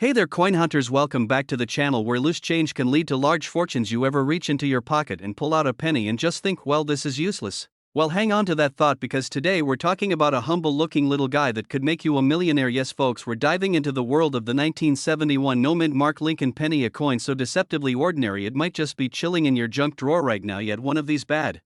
Hey there coin hunters, welcome back to the channel where loose change can lead to large fortunes. You ever reach into your pocket and pull out a penny and just think, well, this is useless? Well, hang on to that thought, because today we're talking about a humble looking little guy that could make you a millionaire. Yes folks, we're diving into the world of the 1971 no mint mark Lincoln penny, a coin so deceptively ordinary it might just be chilling in your junk drawer right now. Yet one of these bad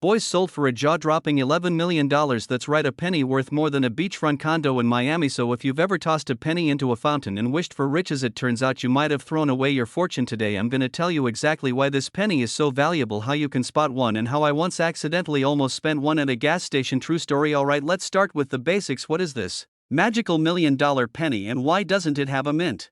boys sold for a jaw-dropping $11 million. That's right, a penny worth more than a beachfront condo in Miami. So if you've ever tossed a penny into a fountain and wished for riches, it turns out you might have thrown away your fortune. Today I'm gonna tell you exactly why this penny is so valuable, how you can spot one, and how I once accidentally almost spent one at a gas station. True story. Alright, let's start with the basics. What is this magical $1 million penny, and why doesn't it have a mint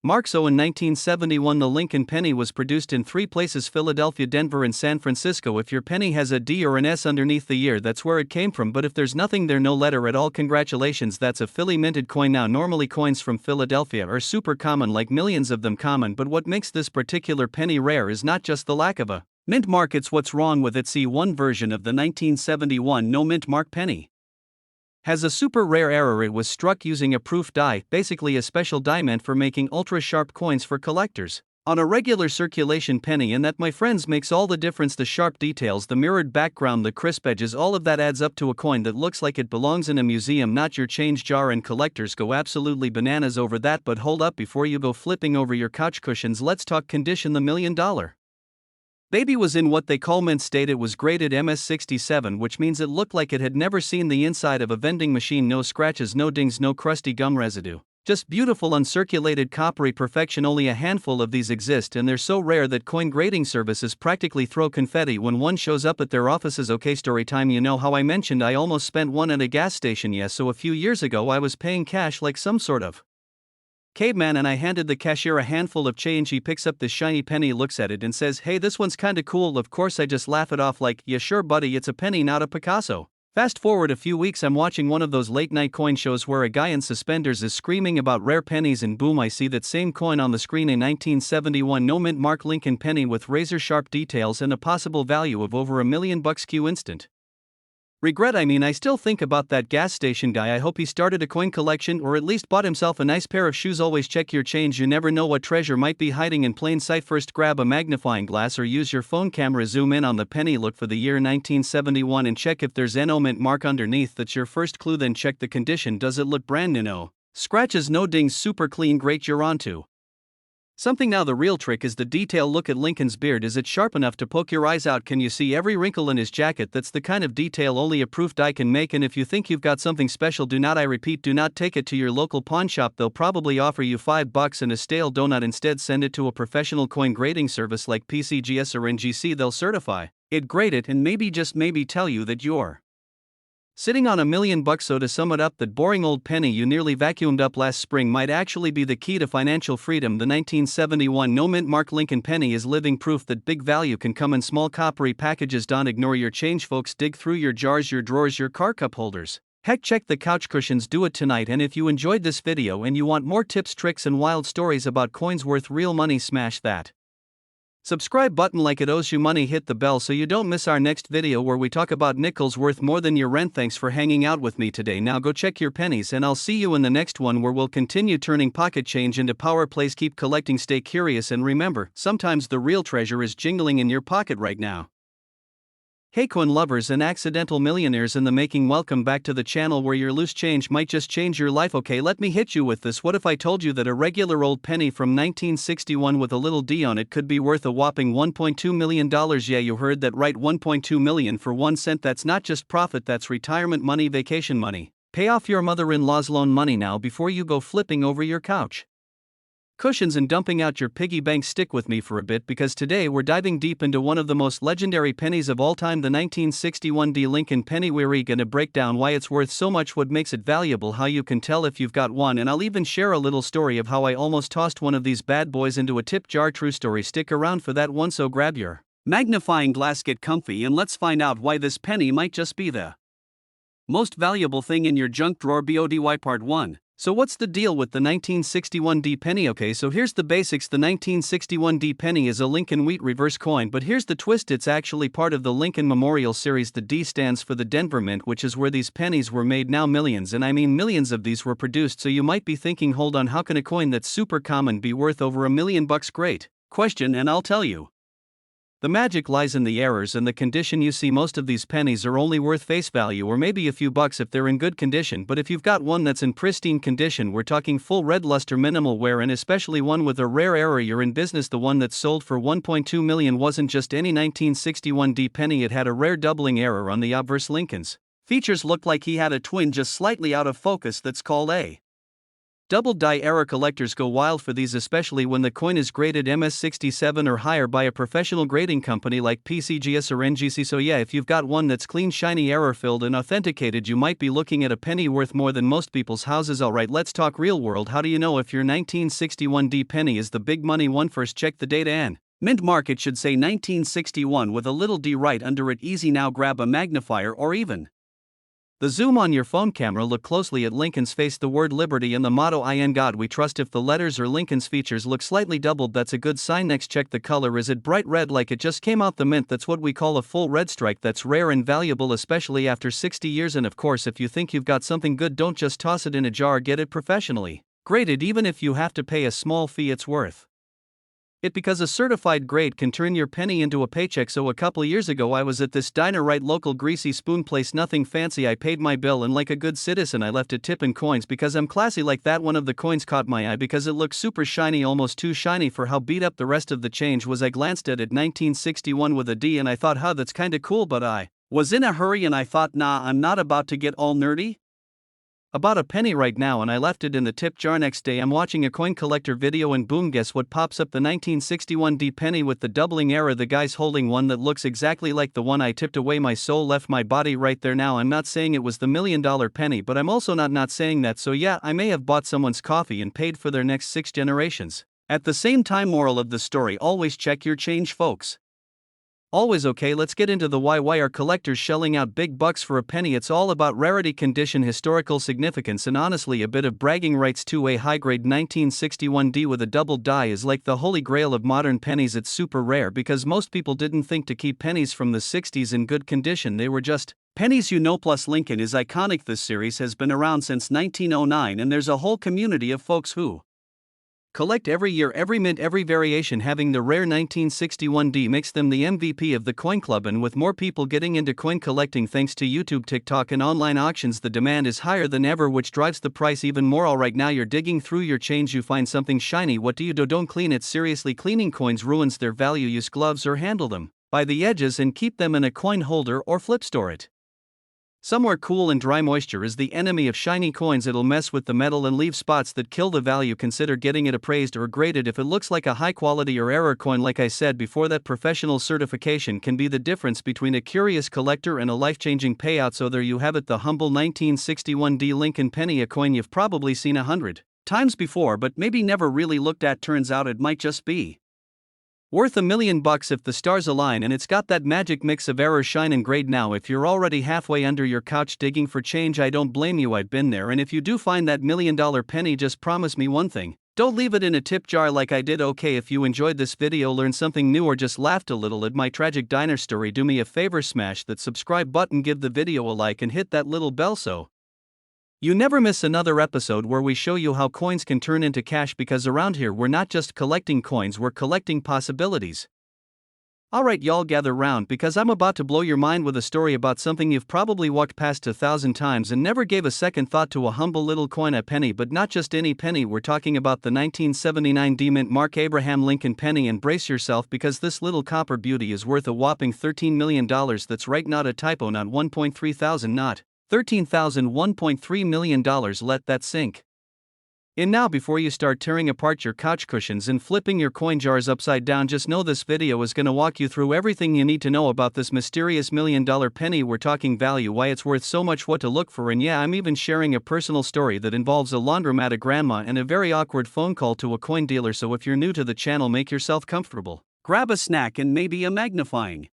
mark? So in 1971 the Lincoln penny was produced in three places: Philadelphia, Denver, and San Francisco. If your penny has a D or an S underneath the year, that's where it came from. But if there's nothing there, no letter at all, congratulations, that's a Philly minted coin. Now normally coins from Philadelphia are super common, like millions of them common, but what makes this particular penny rare is not just the lack of a mint mark, it's what's wrong with it. See, one version of the 1971 no mint mark penny has a super rare error. It was struck using a proof die, basically a special die meant for making ultra sharp coins for collectors, on a regular circulation penny. And that, my friends, makes all the difference. The sharp details, the mirrored background, the crisp edges, all of that adds up to a coin that looks like it belongs in a museum, not your change jar. And collectors go absolutely bananas over that. But hold up, before you go flipping over your couch cushions, let's talk condition. The $1 million baby was in what they call mint state. It was graded MS67, which means it looked like it had never seen the inside of a vending machine. No scratches, no dings, no crusty gum residue. Just beautiful uncirculated coppery perfection. Only a handful of these exist, and they're so rare that coin grading services practically throw confetti when one shows up at their offices. Okay, story time. You know how I mentioned I almost spent one at a gas station? Yes, so a few years ago I was paying cash like some sort of caveman, and I handed the cashier a handful of change. He picks up this shiny penny, looks at it, and says, "Hey, this one's kinda cool." Of course I just laugh it off like, "Yeah sure buddy, it's a penny, not a Picasso." Fast forward a few weeks, I'm watching one of those late night coin shows where a guy in suspenders is screaming about rare pennies, and boom, I see that same coin on the screen, a 1971 no mint mark Lincoln penny with razor sharp details and a possible value of over $1 million. Cue instant regret. I still think about that gas station guy. I hope he started a coin collection, or at least bought himself a nice pair of shoes. Always check your change, you never know what treasure might be hiding in plain sight. First, grab a magnifying glass or use your phone camera, zoom in on the penny, look for the year 1971 and check if there's no mint mark underneath. That's your first clue. Then check the condition. Does it look brand new? No scratches, no dings, super clean. Great, you're onto something. Now the real trick is the detail. Look at Lincoln's beard. Is it sharp enough to poke your eyes out? Can you see every wrinkle in his jacket? That's the kind of detail only a proof die can make. And if you think you've got something special, do not, I repeat, do not take it to your local pawn shop. They'll probably offer you $5 and a stale donut. Instead, send it to a professional coin grading service like PCGS or NGC. They'll certify it, grade it, and maybe, just maybe, tell you that you're sitting on $1 million. So to sum it up, that boring old penny you nearly vacuumed up last spring might actually be the key to financial freedom. The 1971 no mint mark Lincoln penny is living proof that big value can come in small coppery packages. Don't ignore your change, folks. Dig through your jars, your drawers, your car cup holders. Heck, check the couch cushions. Do it tonight. And if you enjoyed this video and you want more tips, tricks, and wild stories about coins worth real money, smash that subscribe button like it owes you money. Hit the bell so you don't miss our next video where we talk about nickels worth more than your rent. Thanks for hanging out with me today. Now go check your pennies, and I'll see you in the next one where we'll continue turning pocket change into power plays. Keep collecting, stay curious, and remember, sometimes the real treasure is jingling in your pocket right now. Hey coin lovers and accidental millionaires in the making, welcome back to the channel where your loose change might just change your life. Okay, let me hit you with this. What if I told you that a regular old penny from 1961 with a little D on it could be worth a whopping $1.2 million? Yeah, you heard that right, $1.2 million for 1 cent. That's not just profit, that's retirement money, vacation money. Pay off your mother-in-law's loan money now before you go flipping over your couch cushions and dumping out your piggy bank. Stick with me for a bit, because today we're diving deep into one of the most legendary pennies of all time, the 1961 D Lincoln penny. We're gonna break down why it's worth so much, what makes it valuable, how you can tell if you've got one, and I'll even share a little story of how I almost tossed one of these bad boys into a tip jar. True story. Stick around for that one, so grab your magnifying glass, get comfy, and let's find out why this penny might just be the most valuable thing in your junk drawer. BODY Part 1. So what's the deal with the 1961D penny? Okay, so here's the basics. The 1961D penny is a Lincoln wheat reverse coin, but here's the twist: it's actually part of the Lincoln Memorial series. The D stands for the Denver Mint, which is where these pennies were made. Now millions, and I mean millions of these were produced, so you might be thinking, hold on, how can a coin that's super common be worth over $1 million? Great question, and I'll tell you. The magic lies in the errors and the condition. You see, most of these pennies are only worth face value or maybe a few bucks if they're in good condition, but if you've got one that's in pristine condition, we're talking full red luster, minimal wear, and especially one with a rare error, you're in business. The one that sold for $1.2 million wasn't just any 1961D penny, it had a rare doubling error on the obverse. Lincoln's features looked like he had a twin just slightly out of focus. That's called a double die error. Collectors go wild for these, especially when the coin is graded MS67 or higher by a professional grading company like PCGS or NGC. So yeah, if you've got one that's clean, shiny, error filled, and authenticated, you might be looking at a penny worth more than most people's houses. Alright, let's talk real world. How do you know if your 1961D penny is the big money one? First, check the data and mint mark. It should say 1961 with a little d right under it. Easy. Now grab a magnifier or even the zoom on your phone camera. Look closely at Lincoln's face, the word liberty and the motto "In God We Trust." If the letters or Lincoln's features look slightly doubled, that's a good sign. Next, check the color. Is it bright red like it just came out the mint? That's what we call a full red strike. That's rare and valuable, especially after 60 years. And of course, if you think you've got something good, don't just toss it in a jar, get it professionally graded. Even if you have to pay a small fee, it's worth it because a certified grade can turn your penny into a paycheck. So a couple years ago I was at this diner, right, local greasy spoon place, nothing fancy. I paid my bill and like a good citizen I left a tip in coins because I'm classy like that. One of the coins caught my eye because it looked super shiny, almost too shiny for how beat up the rest of the change was. I glanced at it, 1961 with a D, and I thought, huh, that's kinda cool, but I was in a hurry and I thought, nah, I'm not about to get all nerdy about a penny right now, and I left it in the tip jar. Next day I'm watching a coin collector video and boom, guess what pops up? The 1961D penny with the doubling error. The guy's holding one that looks exactly like the one I tipped away. My soul left my body right there. Now I'm not saying it was the $1 million penny, but I'm also not saying that. So yeah, I may have bought someone's coffee and paid for their next 6 generations at the same time. Moral of the story: always check your change, folks. Always. Okay, let's get into the why. Why are collectors shelling out big bucks for a penny? It's all about rarity, condition, historical significance, and honestly a bit of bragging rights too. A high-grade 1961D with a double die is like the holy grail of modern pennies. It's super rare because most people didn't think to keep pennies from the 60s in good condition. They were just pennies, you know. Plus, Lincoln is iconic. This series has been around since 1909, and there's a whole community of folks who collect every year, every mint, every variation. Having the rare 1961D makes them the MVP of the coin club, and with more people getting into coin collecting thanks to YouTube, TikTok, and online auctions, the demand is higher than ever, which drives the price even more. Alright, now you're digging through your change, you find something shiny. What do? Don't clean it. Seriously, cleaning coins ruins their value. Use gloves or handle them by the edges and keep them in a coin holder or flip store it somewhere cool and dry. Moisture is the enemy of shiny coins. It'll mess with the metal and leave spots that kill the value. Consider getting it appraised or graded if it looks like a high quality or error coin. Like I said before, that professional certification can be the difference between a curious collector and a life-changing payout. So there you have it, the humble 1961D Lincoln penny, a coin you've probably seen 100 times before but maybe never really looked at. Turns out it might just be worth $1 million if the stars align, and it's got that magic mix of error, shine, and grade. Now if you're already halfway under your couch digging for change, I don't blame you, I've been there. And if you do find that $1 million penny, just promise me one thing: don't leave it in a tip jar like I did. Okay, if you enjoyed this video, learned something new, or just laughed a little at my tragic diner story, do me a favor, smash that subscribe button, give the video a like, and hit that little bell so you never miss another episode where we show you how coins can turn into cash, because around here we're not just collecting coins, we're collecting possibilities. Alright, y'all, gather round because I'm about to blow your mind with a story about something you've probably walked past 1,000 times and never gave a second thought to: a humble little coin, a penny. But not just any penny, we're talking about the 1979 D Mint Mark Abraham Lincoln penny. And brace yourself, because this little copper beauty is worth a whopping $13 million. That's right, not a typo, not 1.3 thousand, not 13,000, $1.3 million. Let that sink in now before you start tearing apart your couch cushions and flipping your coin jars upside down. Just know this video is going to walk you through everything you need to know about this mysterious $1 million penny. We're talking value, why it's worth so much, what to look for, and yeah, I'm even sharing a personal story that involves a laundromat, a grandma, and a very awkward phone call to a coin dealer. So if you're new to the channel, make yourself comfortable, grab a snack and maybe a magnifying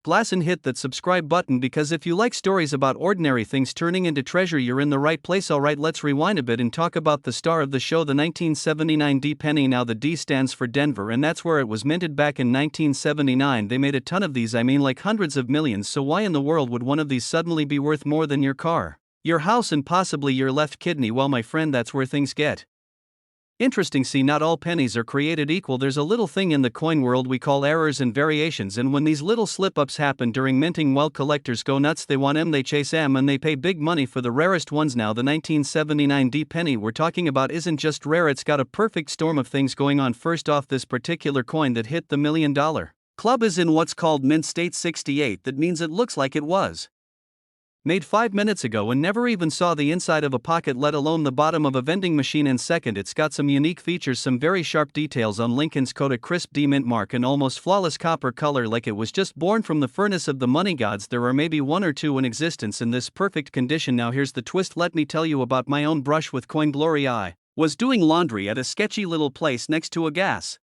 Glass and hit that subscribe button, because if you like stories about ordinary things turning into treasure, you're in the right place. Alright, let's rewind a bit and talk about the star of the show, the 1979 D penny. Now the D stands for Denver, and that's where it was minted back in 1979. They made a ton of these, I mean like hundreds of millions, so why in the world would one of these suddenly be worth more than your car, your house, and possibly your left kidney? Well, my friend, that's where things get interesting. See, not all pennies are created equal. There's a little thing in the coin world we call errors and variations, and when these little slip-ups happen during minting, well, collectors go nuts. They want them, they chase them, and they pay big money for the rarest ones. Now the 1979 D penny we're talking about isn't just rare, it's got a perfect storm of things going on. First off, this particular coin that hit the $1 million club is in what's called mint state 68. That means it looks like it was made 5 minutes ago and never even saw the inside of a pocket, let alone the bottom of a vending machine. And second, it's got some unique features, some very sharp details on Lincoln's coat, a crisp D mint mark, and almost flawless copper color, like it was just born from the furnace of the money gods. There are maybe one or two in existence in this perfect condition. Now here's the twist, let me tell you about my own brush with coin glory. I was doing laundry at a sketchy little place next to a gas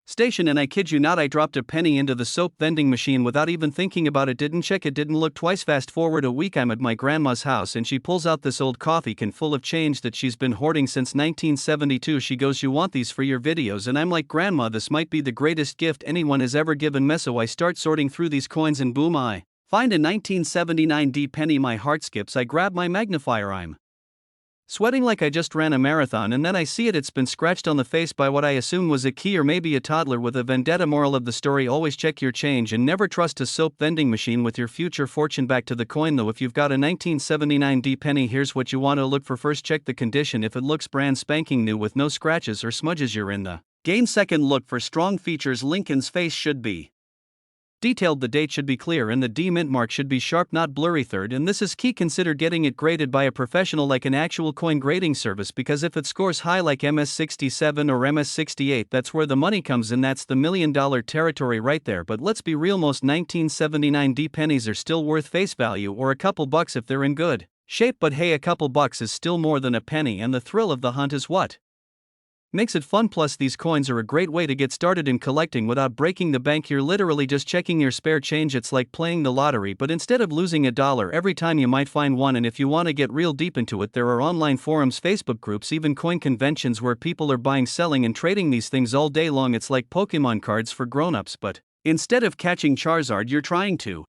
station, and I kid you not, I dropped a penny into the soap vending machine without even thinking about it. Didn't check it, didn't look twice. Fast forward a week, I'm at my grandma's house and she pulls out this old coffee can full of change that she's been hoarding since 1972. She goes, "You want these for your videos?" And I'm like, "Grandma, this might be the greatest gift anyone has ever given me." So I start sorting through these coins and boom, I find a 1979 D penny. My heart skips. I grab my magnifier. I'm sweating like I just ran a marathon, and then I see it's been scratched on the face by what I assume was a key or maybe a toddler with a vendetta. Moral of the story, always check your change and never trust a soap vending machine with your future fortune. Back to the coin though, if you've got a 1979 D penny, here's what you want to look for. First, check the condition. If it looks brand spanking new with no scratches or smudges, you're in the game. Second, look for strong features. Lincoln's face should be detailed, the date should be clear, and the D mint mark should be sharp, not blurry. Third, and this is key, consider getting it graded by a professional like an actual coin grading service, because if it scores high like MS67 or MS68, that's where the money comes in. That's the $1 million territory right there. But let's be real, most 1979 D pennies are still worth face value or a couple bucks if they're in good shape, but hey, a couple bucks is still more than a penny, and the thrill of the hunt is what makes it fun. Plus, these coins are a great way to get started in collecting without breaking the bank. You're literally just checking your spare change. It's like playing the lottery, but instead of losing $1 every time, you might find one. And if you want to get real deep into it, there are online forums, Facebook groups, even coin conventions where people are buying, selling, and trading these things all day long. It's like Pokemon cards for grown-ups, but instead of catching Charizard, you're trying to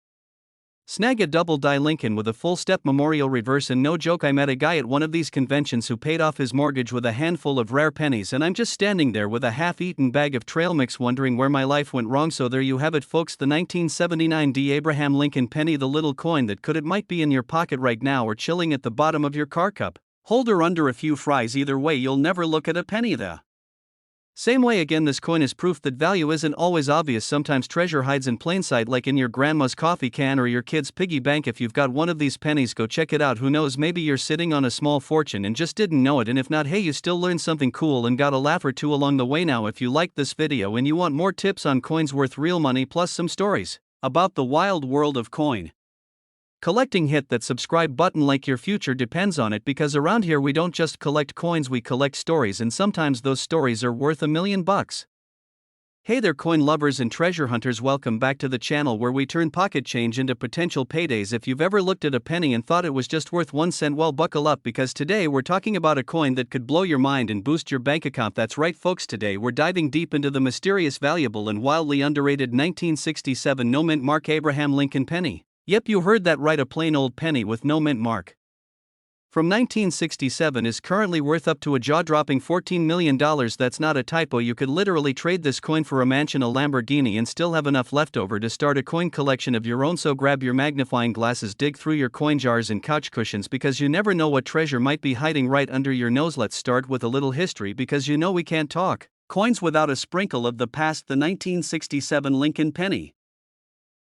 snag a double die Lincoln with a full step memorial reverse. And no joke, I met a guy at one of these conventions who paid off his mortgage with a handful of rare pennies, and I'm just standing there with a half-eaten bag of trail mix wondering where my life went wrong. So there you have it, folks, the 1979 D Abraham Lincoln penny, the little coin that it might be in your pocket right now or chilling at the bottom of your car cup holder under a few fries. Either way, you'll never look at a penny the same way again. This coin is proof that value isn't always obvious. Sometimes treasure hides in plain sight, like in your grandma's coffee can or your kid's piggy bank. If you've got one of these pennies, go check it out. Who knows, maybe you're sitting on a small fortune and just didn't know it. And if not, hey, you still learned something cool and got a laugh or two along the way. Now if you liked this video and you want more tips on coins worth real money plus some stories about the wild world of coin collecting, hit that subscribe button like your future depends on it, because around here we don't just collect coins, we collect stories, and sometimes those stories are worth $1 million. Hey there, coin lovers and treasure hunters, welcome back to the channel where we turn pocket change into potential paydays. If you've ever looked at a penny and thought it was just worth 1 cent, well, buckle up, because today we're talking about a coin that could blow your mind and boost your bank account. That's right, folks, today we're diving deep into the mysterious, valuable, and wildly underrated 1967 no mint mark Abraham Lincoln penny. Yep, you heard that right, a plain old penny with no mint mark from 1967 is currently worth up to a jaw-dropping $14 million. That's not a typo. You could literally trade this coin for a mansion, a Lamborghini, and still have enough left over to start a coin collection of your own. So grab your magnifying glasses, dig through your coin jars and couch cushions, because you never know what treasure might be hiding right under your nose. Let's start with a little history, because you know we can't talk coins without a sprinkle of the past. The 1967 Lincoln penny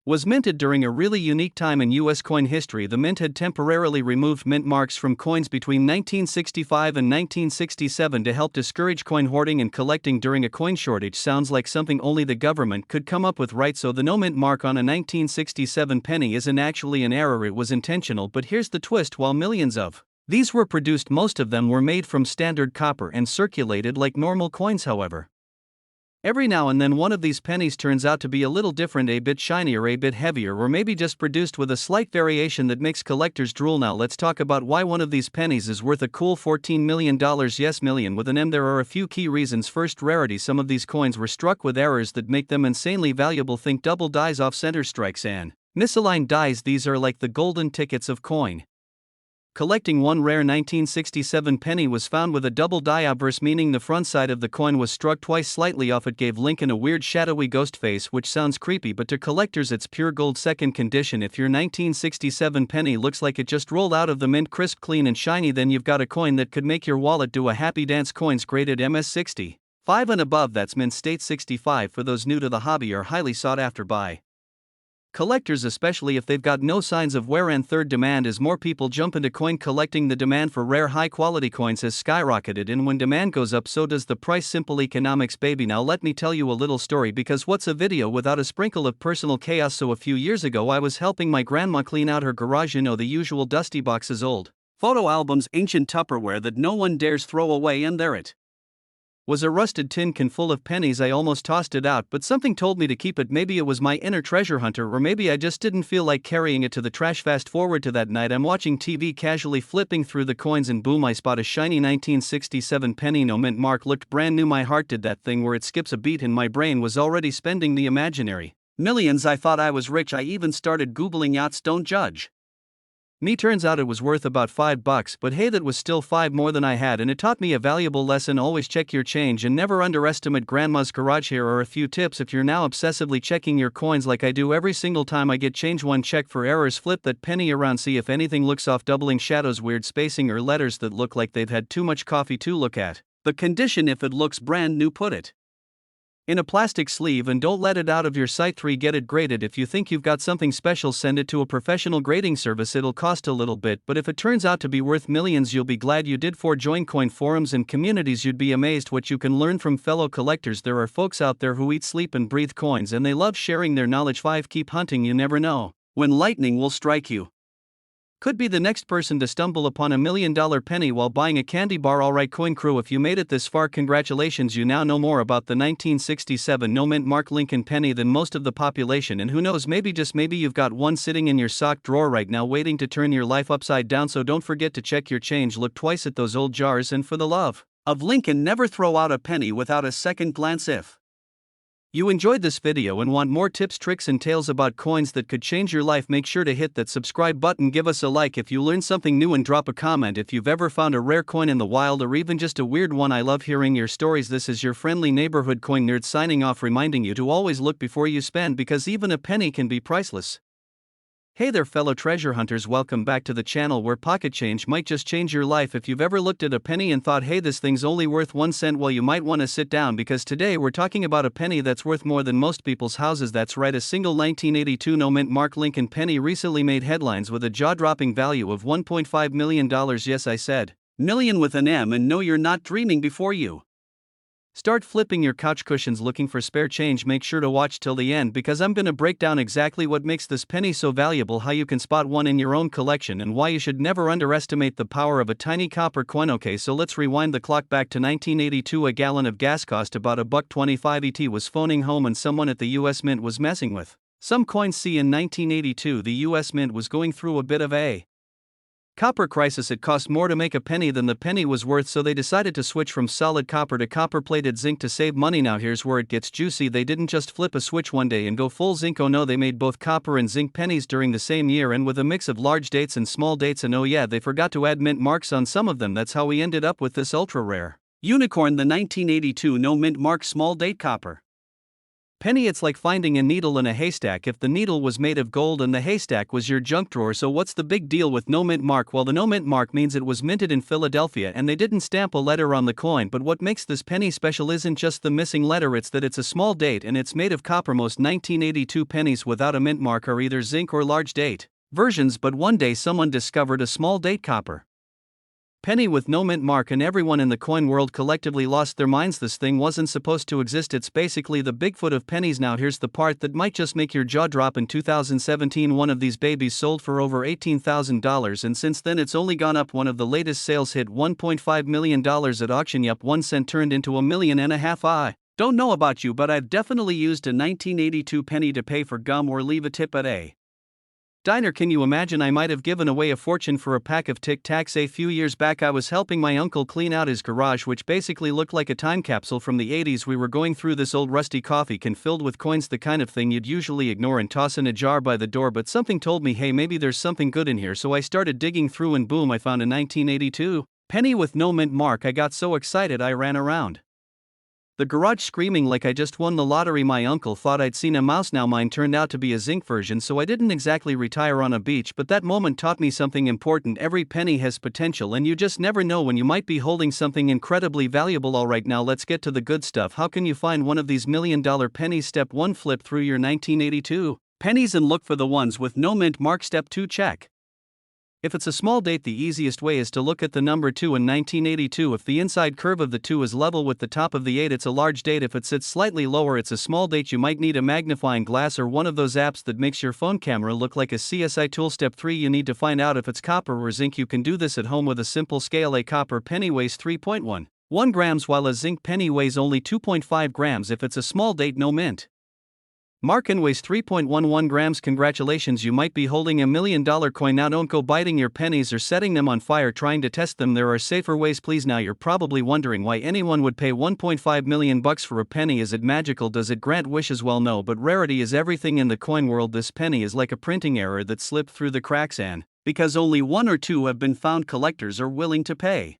was minted during a really unique time in U.S. coin history. The mint had temporarily removed mint marks from coins between 1965 and 1967 to help discourage coin hoarding and collecting during a coin shortage. Sounds like something only the government could come up with, right? So the no mint mark on a 1967 penny isn't actually an error, it was intentional. But here's the twist: while millions of these were produced, most of them were made from standard copper and circulated like normal coins. However, Every now and then one of these pennies turns out to be a little different, a bit shinier, a bit heavier, or maybe just produced with a slight variation that makes collectors drool. Now let's talk about why one of these pennies is worth a cool $14 million. Yes, million with an M. There are a few key reasons. First, rarity. Some of these coins were struck with errors that make them insanely valuable. Think double dies, off center strikes, and misaligned dies. These are like the golden tickets of coin collecting. One rare 1967 penny was found with a double die obverse, meaning the front side of the coin was struck twice slightly off. It gave Lincoln a weird shadowy ghost face, which sounds creepy, but to collectors it's pure gold. Second condition. If your 1967 penny looks like it just rolled out of the mint, crisp, clean and shiny, then you've got a coin that could make your wallet do a happy dance. Coins graded MS-60 5 and above, that's mint state 65 for those new to the hobby, are highly sought after by collectors, especially if they've got no signs of wear. And third, demand. As more people jump into coin collecting, the demand for rare high quality coins has skyrocketed, and when demand goes up, so does the price. Simple economics, baby. Now let me tell you a little story, because what's a video without a sprinkle of personal chaos? So a few years ago I was helping my grandma clean out her garage. You know, the usual dusty boxes, old photo albums, ancient Tupperware that no one dares throw away, and there it was, a rusted tin can full of pennies. I almost tossed it out, but something told me to keep it. Maybe it was my inner treasure hunter, or maybe I just didn't feel like carrying it to the trash. Fast forward to that night, I'm watching TV, casually flipping through the coins, and boom, I spot a shiny 1967 penny, no mint mark, looked brand new. My heart did that thing where it skips a beat, and my brain was already spending the imaginary millions. I thought I was rich. I even started Googling yachts. Don't judge me. Turns out it was worth about $5, but hey, that was still 5 more than I had, and it taught me a valuable lesson. Always check your change and never underestimate grandma's garage. Here are a few tips if you're now obsessively checking your coins like I do every single time I get change. 1. Check for errors. Flip that penny around, see if anything looks off, doubling, shadows, weird spacing, or letters that look like they've had too much coffee. 2. Look at the condition. If it looks brand new, put it in a plastic sleeve and don't let it out of your sight. 3. Get it graded. If you think you've got something special, send it to a professional grading service. It'll cost a little bit, but if it turns out to be worth millions, you'll be glad you did. 4. Join coin forums and communities. You'd be amazed what you can learn from fellow collectors. There are folks out there who eat, sleep and breathe coins, and they love sharing their knowledge. 5. Keep hunting. You never know when lightning will strike. You could be the next person to stumble upon $1 million penny while buying a candy bar. Alright, coin crew, if you made it this far, congratulations. You now know more about the 1967 no mint mark Lincoln penny than most of the population, and who knows, maybe, just maybe, you've got one sitting in your sock drawer right now waiting to turn your life upside down. So don't forget to check your change, look twice at those old jars, and for the love of Lincoln, never throw out a penny without a second glance. If you enjoyed this video and want more tips, tricks and tales about coins that could change your life, make sure to hit that subscribe button, give us a like if you learned something new, and drop a comment if you've ever found a rare coin in the wild, or even just a weird one. I love hearing your stories. This is your friendly neighborhood coin nerd signing off, reminding you to always look before you spend, because even a penny can be priceless. Hey there, fellow treasure hunters, welcome back to the channel where pocket change might just change your life. If you've ever looked at a penny and thought, hey, this thing's only worth 1 cent, well, you might want to sit down, because today we're talking about a penny that's worth more than most people's houses. That's right, a single 1982 no mint mark Lincoln penny recently made headlines with a jaw-dropping value of $1.5 million. Yes, I said million with an M, and no, you're not dreaming. Before you start flipping your couch cushions looking for spare change, make sure to watch till the end, because I'm gonna break down exactly what makes this penny so valuable, how you can spot one in your own collection, and why you should never underestimate the power of a tiny copper coin. Okay, so let's rewind the clock back to 1982. A gallon of gas cost about $1.25. ET was phoning home, and someone at the US Mint was messing with some coins. See, in 1982 the US Mint was going through a bit of a copper crisis. It cost more to make a penny than the penny was worth, so they decided to switch from solid copper to copper-plated zinc to save money. Now here's where it gets juicy. They didn't just flip a switch one day and go full zinc. Oh no, they made both copper and zinc pennies during the same year, and with a mix of large dates and small dates, and oh yeah, they forgot to add mint marks on some of them. That's how we ended up with this ultra-rare unicorn, the 1982 no mint mark small date copper penny. It's like finding a needle in a haystack if the needle was made of gold and the haystack was your junk drawer. So what's the big deal with no mint mark? Well, the no mint mark means it was minted in Philadelphia and they didn't stamp a letter on the coin. But what makes this penny special isn't just the missing letter, it's that it's a small date and it's made of copper. Most 1982 pennies without a mint mark are either zinc or large date versions, but one day someone discovered a small date copper penny with no mint mark, and everyone in the coin world collectively lost their minds. This thing wasn't supposed to exist. It's basically the Bigfoot of pennies. Now here's the part that might just make your jaw drop. In 2017, one of these babies sold for over $18,000, and since then it's only gone up. One of the latest sales hit $1.5 million at auction. Yup, 1 cent turned into $1.5 million. Don't know about you, but I've definitely used a 1982 penny to pay for gum or leave a tip at a diner. Can you imagine? I might have given away a fortune for a pack of Tic Tacs. A few years back I was helping my uncle clean out his garage, which basically looked like a time capsule from the 80s. We were going through this old rusty coffee can filled with coins, the kind of thing you'd usually ignore and toss in a jar by the door, but something told me, hey, maybe there's something good in here. So I started digging through and boom, I found a 1982 penny with no mint mark. I got so excited I ran around the garage screaming like I just won the lottery. My uncle thought I'd seen a mouse. Now mine turned out to be a zinc version, so I didn't exactly retire on a beach, but that moment taught me something important. Every penny has potential and you just never know when you might be holding something incredibly valuable. Alright, now let's get to the good stuff. How can you find one of these $1 million pennies? Step 1. Flip through your 1982 pennies and look for the ones with no mint mark. Step 2. Check if it's a small date. The easiest way is to look at the number 2 in 1982. If the inside curve of the 2 is level with the top of the 8, it's a large date. If it sits slightly lower, it's a small date. You might need a magnifying glass or one of those apps that makes your phone camera look like a CSI tool. Step 3. You need to find out if it's copper or zinc. You can do this at home with a simple scale. A copper penny weighs 3.11 grams while a zinc penny weighs only 2.5 grams. If it's a small date, no mint mark and weighs 3.11 grams. Congratulations, you might be holding $1 million coin. Now don't go biting your pennies or setting them on fire trying to test them. There are safer ways, please. Now you're probably wondering why anyone would pay $1.5 million for a penny. Is it magical? Does it grant wishes? Well, no, but rarity is everything in the coin world. This penny is like a printing error that slipped through the cracks, and because only 1 or 2 have been found, collectors are willing to pay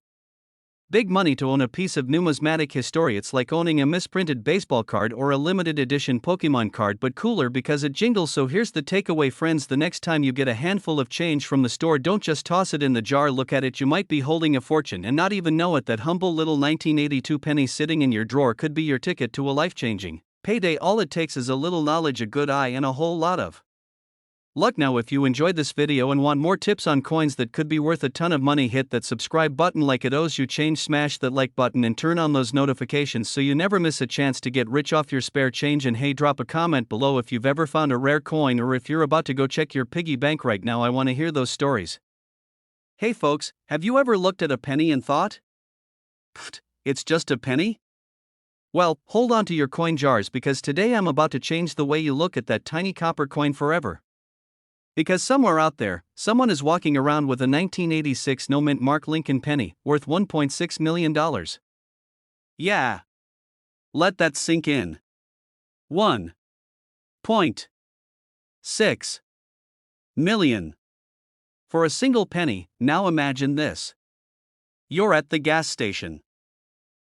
big money to own a piece of numismatic history. It's like owning a misprinted baseball card or a limited edition Pokemon card, but cooler because it jingles. So here's the takeaway, friends. The next time you get a handful of change from the store, don't just toss it in the jar. Look at it. You might be holding a fortune and not even know it. That humble little 1982 penny sitting in your drawer could be your ticket to a life-changing payday. All it takes is a little knowledge, a good eye, and a whole lot of luck. Now if you enjoyed this video and want more tips on coins that could be worth a ton of money, hit that subscribe button like it owes you change. Smash that like button and turn on those notifications so you never miss a chance to get rich off your spare change. And hey, drop a comment below if you've ever found a rare coin or if you're about to go check your piggy bank right now. I want to hear those stories. Hey folks, have you ever looked at a penny and thought, "Pfft, it's just a penny"? Well, hold on to your coin jars because today I'm about to change the way you look at that tiny copper coin forever. Because somewhere out there, someone is walking around with a 1986 no mint mark Lincoln penny, worth $1.6 million. Yeah. Let that sink in. $1.6 million. For a single penny. Now imagine this. You're at the gas station.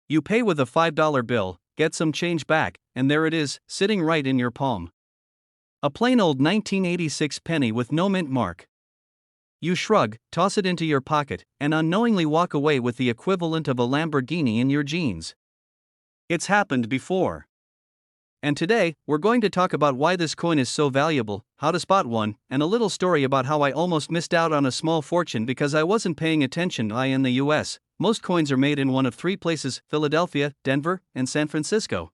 You pay with a $5 bill, get some change back, and there it is, sitting right in your palm. A plain old 1986 penny with no mint mark. You shrug, toss it into your pocket, and unknowingly walk away with the equivalent of a Lamborghini in your jeans. It's happened before. And today, we're going to talk about why this coin is so valuable, how to spot one, and a little story about how I almost missed out on a small fortune because I wasn't paying attention. In the US, most coins are made in one of 3 places: Philadelphia, Denver, and San Francisco.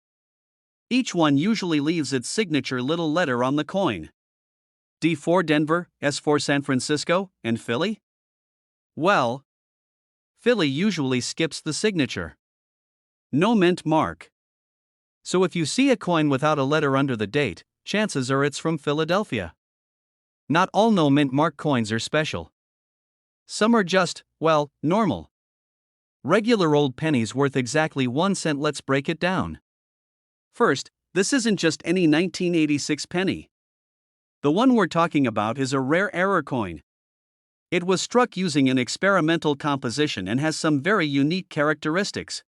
Each one usually leaves its signature little letter on the coin. D for Denver, S for San Francisco, and Philly? Well, Philly usually skips the signature. No mint mark. So if you see a coin without a letter under the date, chances are it's from Philadelphia. Not all no mint mark coins are special. Some are just, well, normal. Regular old pennies worth exactly 1 cent. Let's break it down. First, this isn't just any 1986 penny. The one we're talking about is a rare error coin. It was struck using an experimental composition and has some very unique characteristics.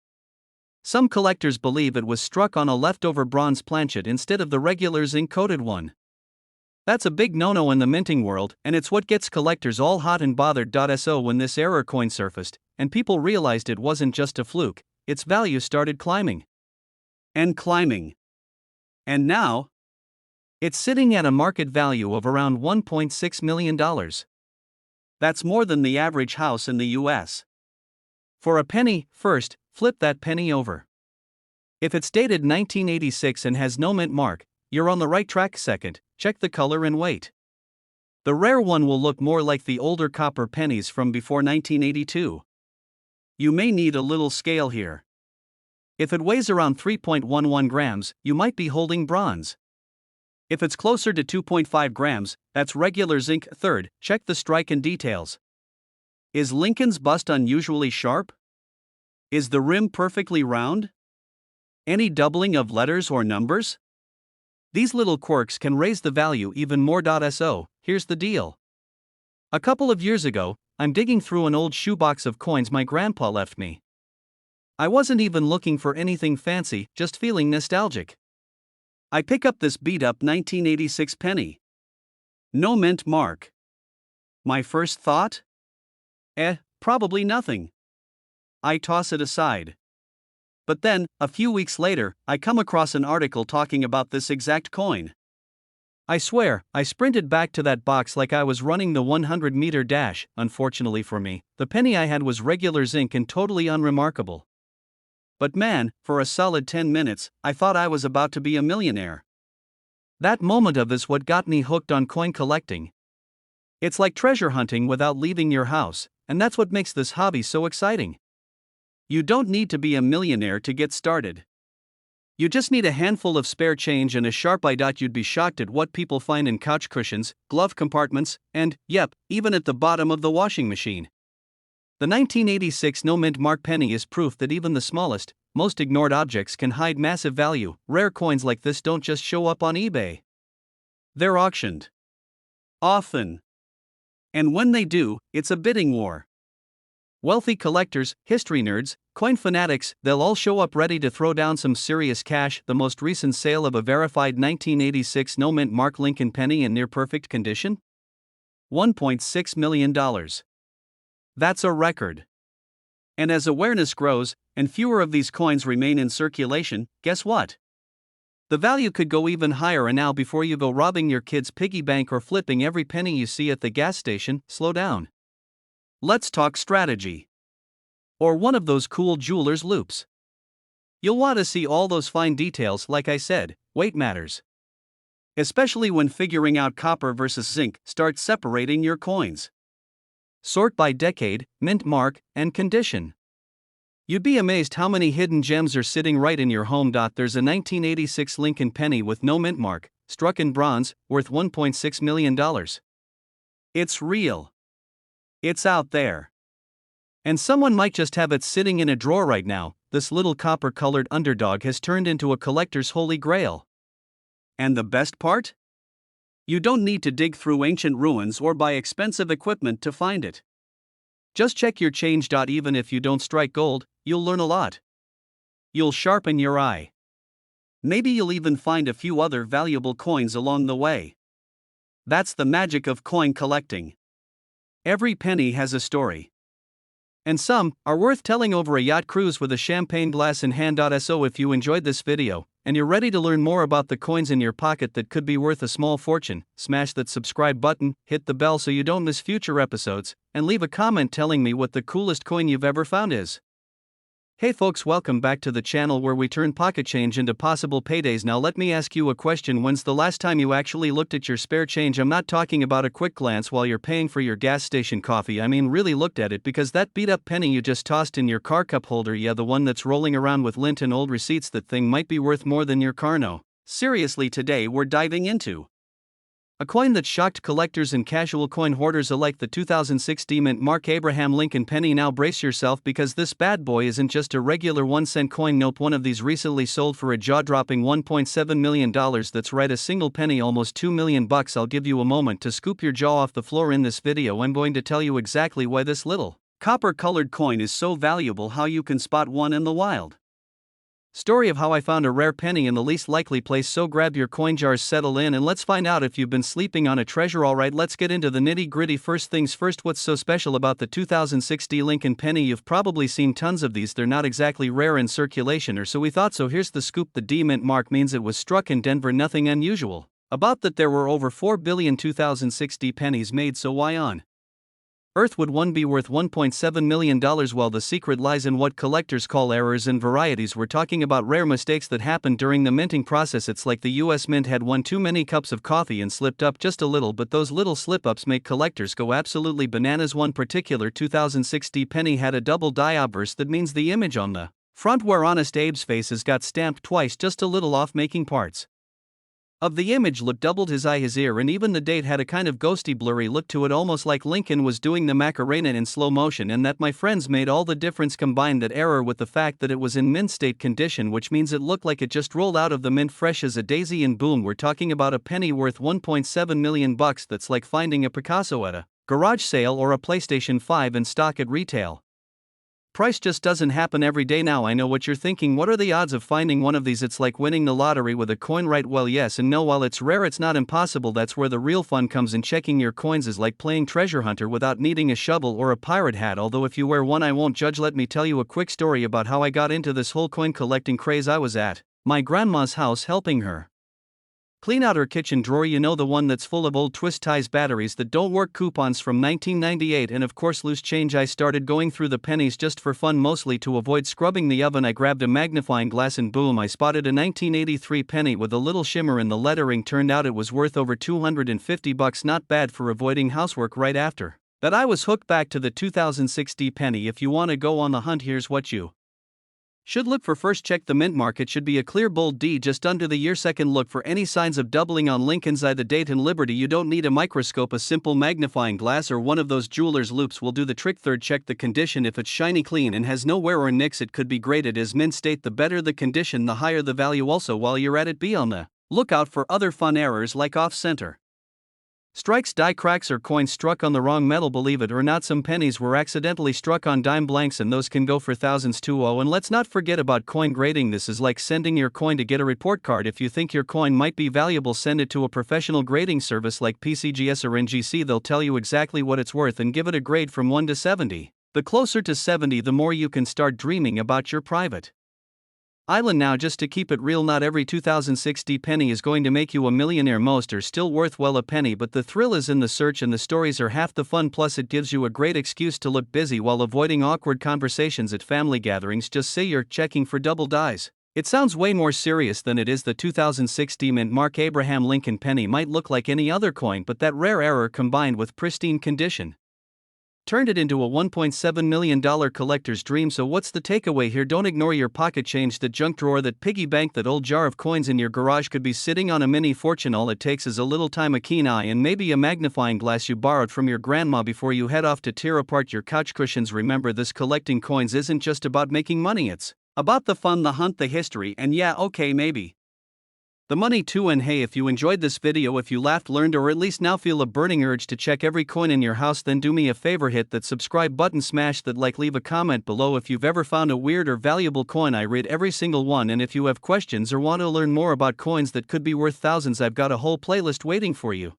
Some collectors believe it was struck on a leftover bronze planchet instead of the regular zinc-coated one. That's a big no-no in the minting world, and it's what gets collectors all hot and bothered. So when this error coin surfaced, and people realized it wasn't just a fluke, its value started climbing. And climbing. And now, it's sitting at a market value of around $1.6 million. That's more than the average house in the US. For a penny, first, flip that penny over. If it's dated 1986 and has no mint mark, you're on the right track. Second, check the color and weight. The rare one will look more like the older copper pennies from before 1982. You may need a little scale here. If it weighs around 3.11 grams, you might be holding bronze. If it's closer to 2.5 grams, that's regular zinc. Third, check the strike and details. Is Lincoln's bust unusually sharp? Is the rim perfectly round? Any doubling of letters or numbers? These little quirks can raise the value even more. So, here's the deal. A couple of years ago, I'm digging through an old shoebox of coins my grandpa left me. I wasn't even looking for anything fancy, just feeling nostalgic. I pick up this beat-up 1986 penny. No mint mark. My first thought? Probably nothing. I toss it aside. But then, a few weeks later, I come across an article talking about this exact coin. I swear, I sprinted back to that box like I was running the 100-meter dash. Unfortunately for me, the penny I had was regular zinc and totally unremarkable. But man, for a solid 10 minutes, I thought I was about to be a millionaire. That moment is what got me hooked on coin collecting. It's like treasure hunting without leaving your house, and that's what makes this hobby so exciting. You don't need to be a millionaire to get started. You just need a handful of spare change and a sharp eye. You'd be shocked at what people find in couch cushions, glove compartments, and, yep, even at the bottom of the washing machine. The 1986 no mint mark penny is proof that even the smallest, most ignored objects can hide massive value. Rare coins like this don't just show up on eBay. They're auctioned. Often. And when they do, it's a bidding war. Wealthy collectors, history nerds, coin fanatics, they'll all show up ready to throw down some serious cash. The most recent sale of a verified 1986 no mint mark Lincoln penny in near perfect condition? $1.6 million. That's a record. And as awareness grows, and fewer of these coins remain in circulation, guess what? The value could go even higher. And now, before you go robbing your kid's piggy bank or flipping every penny you see at the gas station, slow down. Let's talk strategy. Or one of those cool jeweler's loops. You'll want to see all those fine details. Like I said, weight matters. Especially when figuring out copper versus zinc. Start separating your coins. Sort by decade, mint mark, and condition. You'd be amazed how many hidden gems are sitting right in your home. There's a 1986 Lincoln penny with no mint mark, struck in bronze, worth $1.6 million. It's real. It's out there. And someone might just have it sitting in a drawer right now. This little copper-colored underdog has turned into a collector's holy grail. And the best part? You don't need to dig through ancient ruins or buy expensive equipment to find it. Just check your change. Even if you don't strike gold, you'll learn a lot. You'll sharpen your eye. Maybe you'll even find a few other valuable coins along the way. That's the magic of coin collecting. Every penny has a story. And some are worth telling over a yacht cruise with a champagne glass in hand. So if you enjoyed this video, and you're ready to learn more about the coins in your pocket that could be worth a small fortune, smash that subscribe button, hit the bell so you don't miss future episodes, and leave a comment telling me what the coolest coin you've ever found is. Hey folks, welcome back to the channel where we turn pocket change into possible paydays. Now let me ask you a question. When's the last time you actually looked at your spare change? I'm not talking about a quick glance while you're paying for your gas station coffee. I mean really looked at it, because that beat up penny you just tossed in your car cup holder, yeah, the one that's rolling around with lint and old receipts, that thing might be worth more than your car. No. Seriously, today we're diving into a coin that shocked collectors and casual coin hoarders alike, the 2006 mint mark Abraham Lincoln penny. Now brace yourself, because this bad boy isn't just a regular 1-cent coin. Nope, one of these recently sold for a jaw-dropping $1.7 million. That's right, a single penny, almost $2 million. I'll give you a moment to scoop your jaw off the floor. In this video, I'm going to tell you exactly why this little copper-colored coin is so valuable, how you can spot one in the wild. Story of how I found a rare penny in the least likely place. So grab your coin jars, settle in, and let's find out if you've been sleeping on a treasure. Alright, let's get into the nitty-gritty. First things first, what's so special about the 2006 Lincoln penny? You've probably seen tons of these. They're not exactly rare in circulation, or so we thought. So here's the scoop. The D mint mark means it was struck in Denver. Nothing unusual about that. There were over 4 billion 2006 pennies made, so why on earth would one be worth $1.7 million? Well, the secret lies in what collectors call errors and varieties. We're talking about rare mistakes that happened during the minting process. It's like the US Mint had one too many cups of coffee and slipped up just a little, but those little slip-ups make collectors go absolutely bananas. One particular 2006 penny had a double die obverse. That means the image on the Front where Honest Abe's faces got stamped twice, just a little off, making parts of the image look doubled, his eye, his ear, and even the date had a kind of ghosty blurry look to it, almost like Lincoln was doing the Macarena in slow motion, and that, my friends, made all the difference. Combine that error with the fact that it was in mint state condition, which means it looked like it just rolled out of the mint fresh as a daisy, and boom, we're talking about a penny worth $1.7 million. That's like finding a Picasso at a garage sale or a PlayStation 5 in stock at retail. Price just doesn't happen every day. Now I know what you're thinking, what are the odds of finding one of these? It's like winning the lottery with a coin, right? Well, yes and no. While it's rare, it's not impossible. That's where the real fun comes in. Checking your coins is like playing treasure hunter without needing a shovel or a pirate hat, although if you wear one I won't judge. Let me tell you a quick story about how I got into this whole coin collecting craze. I was at my grandma's house helping her clean out her kitchen drawer, you know, the one that's full of old twist ties, batteries that don't work, coupons from 1998, and of course loose change. I started going through the pennies just for fun, mostly to avoid scrubbing the oven. I grabbed a magnifying glass and boom, I spotted a 1983 penny with a little shimmer in the lettering. Turned out it was worth over $250, not bad for avoiding housework. Right after that I was hooked. Back to the 2006 penny. If you want to go on the hunt, here's what you should look for. First, check the mint mark. It should be a clear bold D just under the year. Second, look for any signs of doubling on Lincoln's eye, the date, and Liberty. You don't need a microscope, a simple magnifying glass or one of those jeweler's loupes will do the trick. Third, check the condition. If it's shiny, clean, and has no wear or nicks, it could be graded as mint state. The better the condition, the higher the value. Also, while you're at it, be on the lookout for other fun errors like off-center strikes, die cracks, or coins struck on the wrong metal. Believe it or not, some pennies were accidentally struck on dime blanks, and those can go for thousands too. Oh, and let's not forget about coin grading. This is like sending your coin to get a report card. If you think your coin might be valuable, send it to a professional grading service like PCGS or NGC. They'll tell you exactly what it's worth and give it a grade from 1 to 70. The closer to 70, the more you can start dreaming about your private island. Now, just to keep it real, not every 2006 penny is going to make you a millionaire. Most are still worth well a penny, but the thrill is in the search, and the stories are half the fun. Plus, it gives you a great excuse to look busy while avoiding awkward conversations at family gatherings. Just say you're checking for double dies. It sounds way more serious than it is. The 2006 mint mark Abraham Lincoln penny might look like any other coin, but that rare error combined with pristine condition turned it into a $1.7 million collector's dream. So what's the takeaway here? Don't ignore your pocket change, that junk drawer, that piggy bank, that old jar of coins in your garage could be sitting on a mini fortune. All it takes is a little time, a keen eye, and maybe a magnifying glass you borrowed from your grandma before you head off to tear apart your couch cushions. Remember, this collecting coins isn't just about making money, it's about the fun, the hunt, the history, and yeah, okay, maybe the money too. And hey, if you enjoyed this video, if you laughed, learned, or at least now feel a burning urge to check every coin in your house, then do me a favor, hit that subscribe button, smash that like, leave a comment below if you've ever found a weird or valuable coin. I read every single one, and if you have questions or want to learn more about coins that could be worth thousands, I've got a whole playlist waiting for you.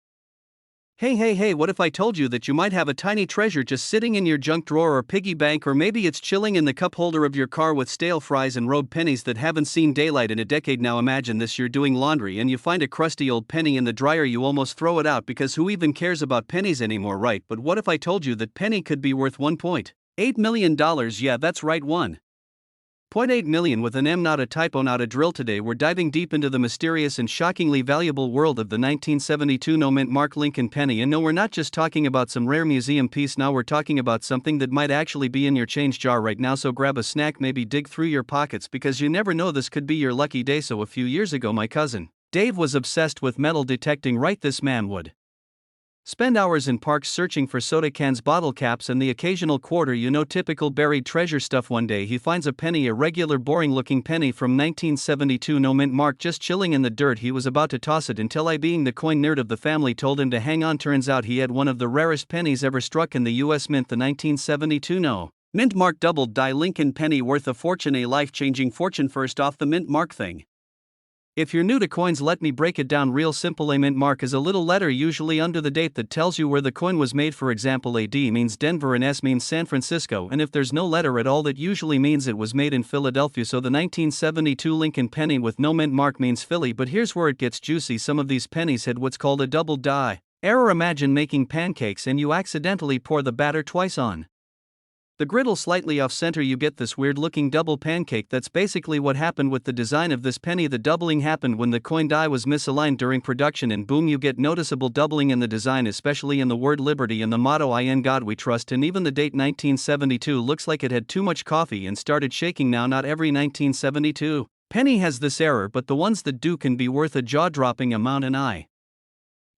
Hey, what if I told you that you might have a tiny treasure just sitting in your junk drawer or piggy bank, or maybe it's chilling in the cup holder of your car with stale fries and rogue pennies that haven't seen daylight in a decade? Now imagine this: you're doing laundry and you find a crusty old penny in the dryer. You almost throw it out because who even cares about pennies anymore, right? But what if I told you that penny could be worth $1.8 million? Yeah, that's right, $1.8 million with an M, not a typo, not a drill. Today we're diving deep into the mysterious and shockingly valuable world of the 1972 mint mark Lincoln penny. And no, we're not just talking about some rare museum piece. Now we're talking about something that might actually be in your change jar right now. So grab a snack, maybe dig through your pockets, because you never know, this could be your lucky day. So a few years ago, my cousin Dave was obsessed with metal detecting. Right, this man would spend hours in parks searching for soda cans, bottle caps, and the occasional quarter, you know, typical buried treasure stuff. One day he finds a penny, a regular boring looking penny from 1972, no mint mark, just chilling in the dirt. He was about to toss it until I, being the coin nerd of the family, told him to hang on. Turns out he had one of the rarest pennies ever struck in the US Mint, the 1972 no mint mark double die Lincoln penny, worth a fortune, a life-changing fortune. First off, the mint mark thing. If you're new to coins, let me break it down real simple. A mint mark is a little letter, usually under the date, that tells you where the coin was made. For example, a D means Denver and S means San Francisco, and if there's no letter at all, that usually means it was made in Philadelphia. So the 1972 Lincoln penny with no mint mark means Philly. But here's where it gets juicy. Some of these pennies had what's called a double die error. Imagine making pancakes and you accidentally pour the batter twice on The griddle slightly off center, you get this weird looking double pancake. That's basically what happened with the design of this penny. The doubling happened when the coin die was misaligned during production, and boom, you get noticeable doubling in the design, especially in the word liberty and the motto "In God We Trust," and even the date 1972 looks like it had too much coffee and started shaking. Now, not every 1972 penny has this error, but the ones that do can be worth a jaw-dropping amount, and I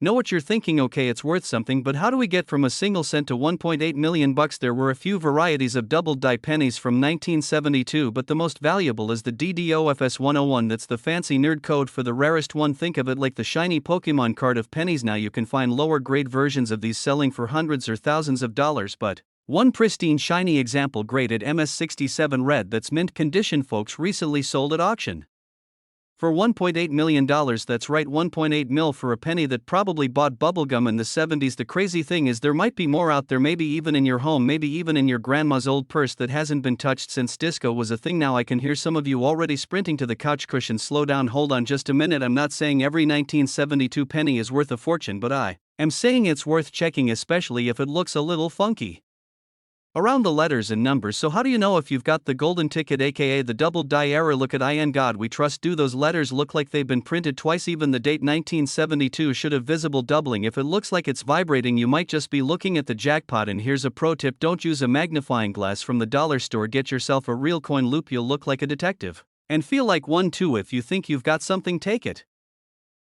know what you're thinking. Okay, it's worth something, but how do we get from a single cent to 1.8 million bucks? There were a few varieties of doubled die pennies from 1972, but the most valuable is the DDOFS 101. That's the fancy nerd code for the rarest one. Think of it like the shiny Pokemon card of pennies. Now, you can find lower grade versions of these selling for hundreds or thousands of dollars, but one pristine shiny example graded MS67 red that's mint condition, folks, recently sold at auction for $1.8 million. That's right, 1.8 mil for a penny that probably bought bubblegum in the 70s. The crazy thing is, there might be more out there, maybe even in your home, maybe even in your grandma's old purse that hasn't been touched since disco was a thing. Now, I can hear some of you already sprinting to the couch cushion. Slow down, hold on just a minute. I'm not saying every 1972 penny is worth a fortune, but I am saying it's worth checking, especially if it looks a little funky around the letters and numbers. So how do you know if you've got the golden ticket, aka the double die error? Look at In God We Trust. Do those letters look like they've been printed twice? Even the date 1972 should have visible doubling. If it looks like it's vibrating, you might just be looking at the jackpot. And here's a pro tip: don't use a magnifying glass from the dollar store. Get yourself a real coin loop. You'll look like a detective and feel like one too. If you think you've got something, take it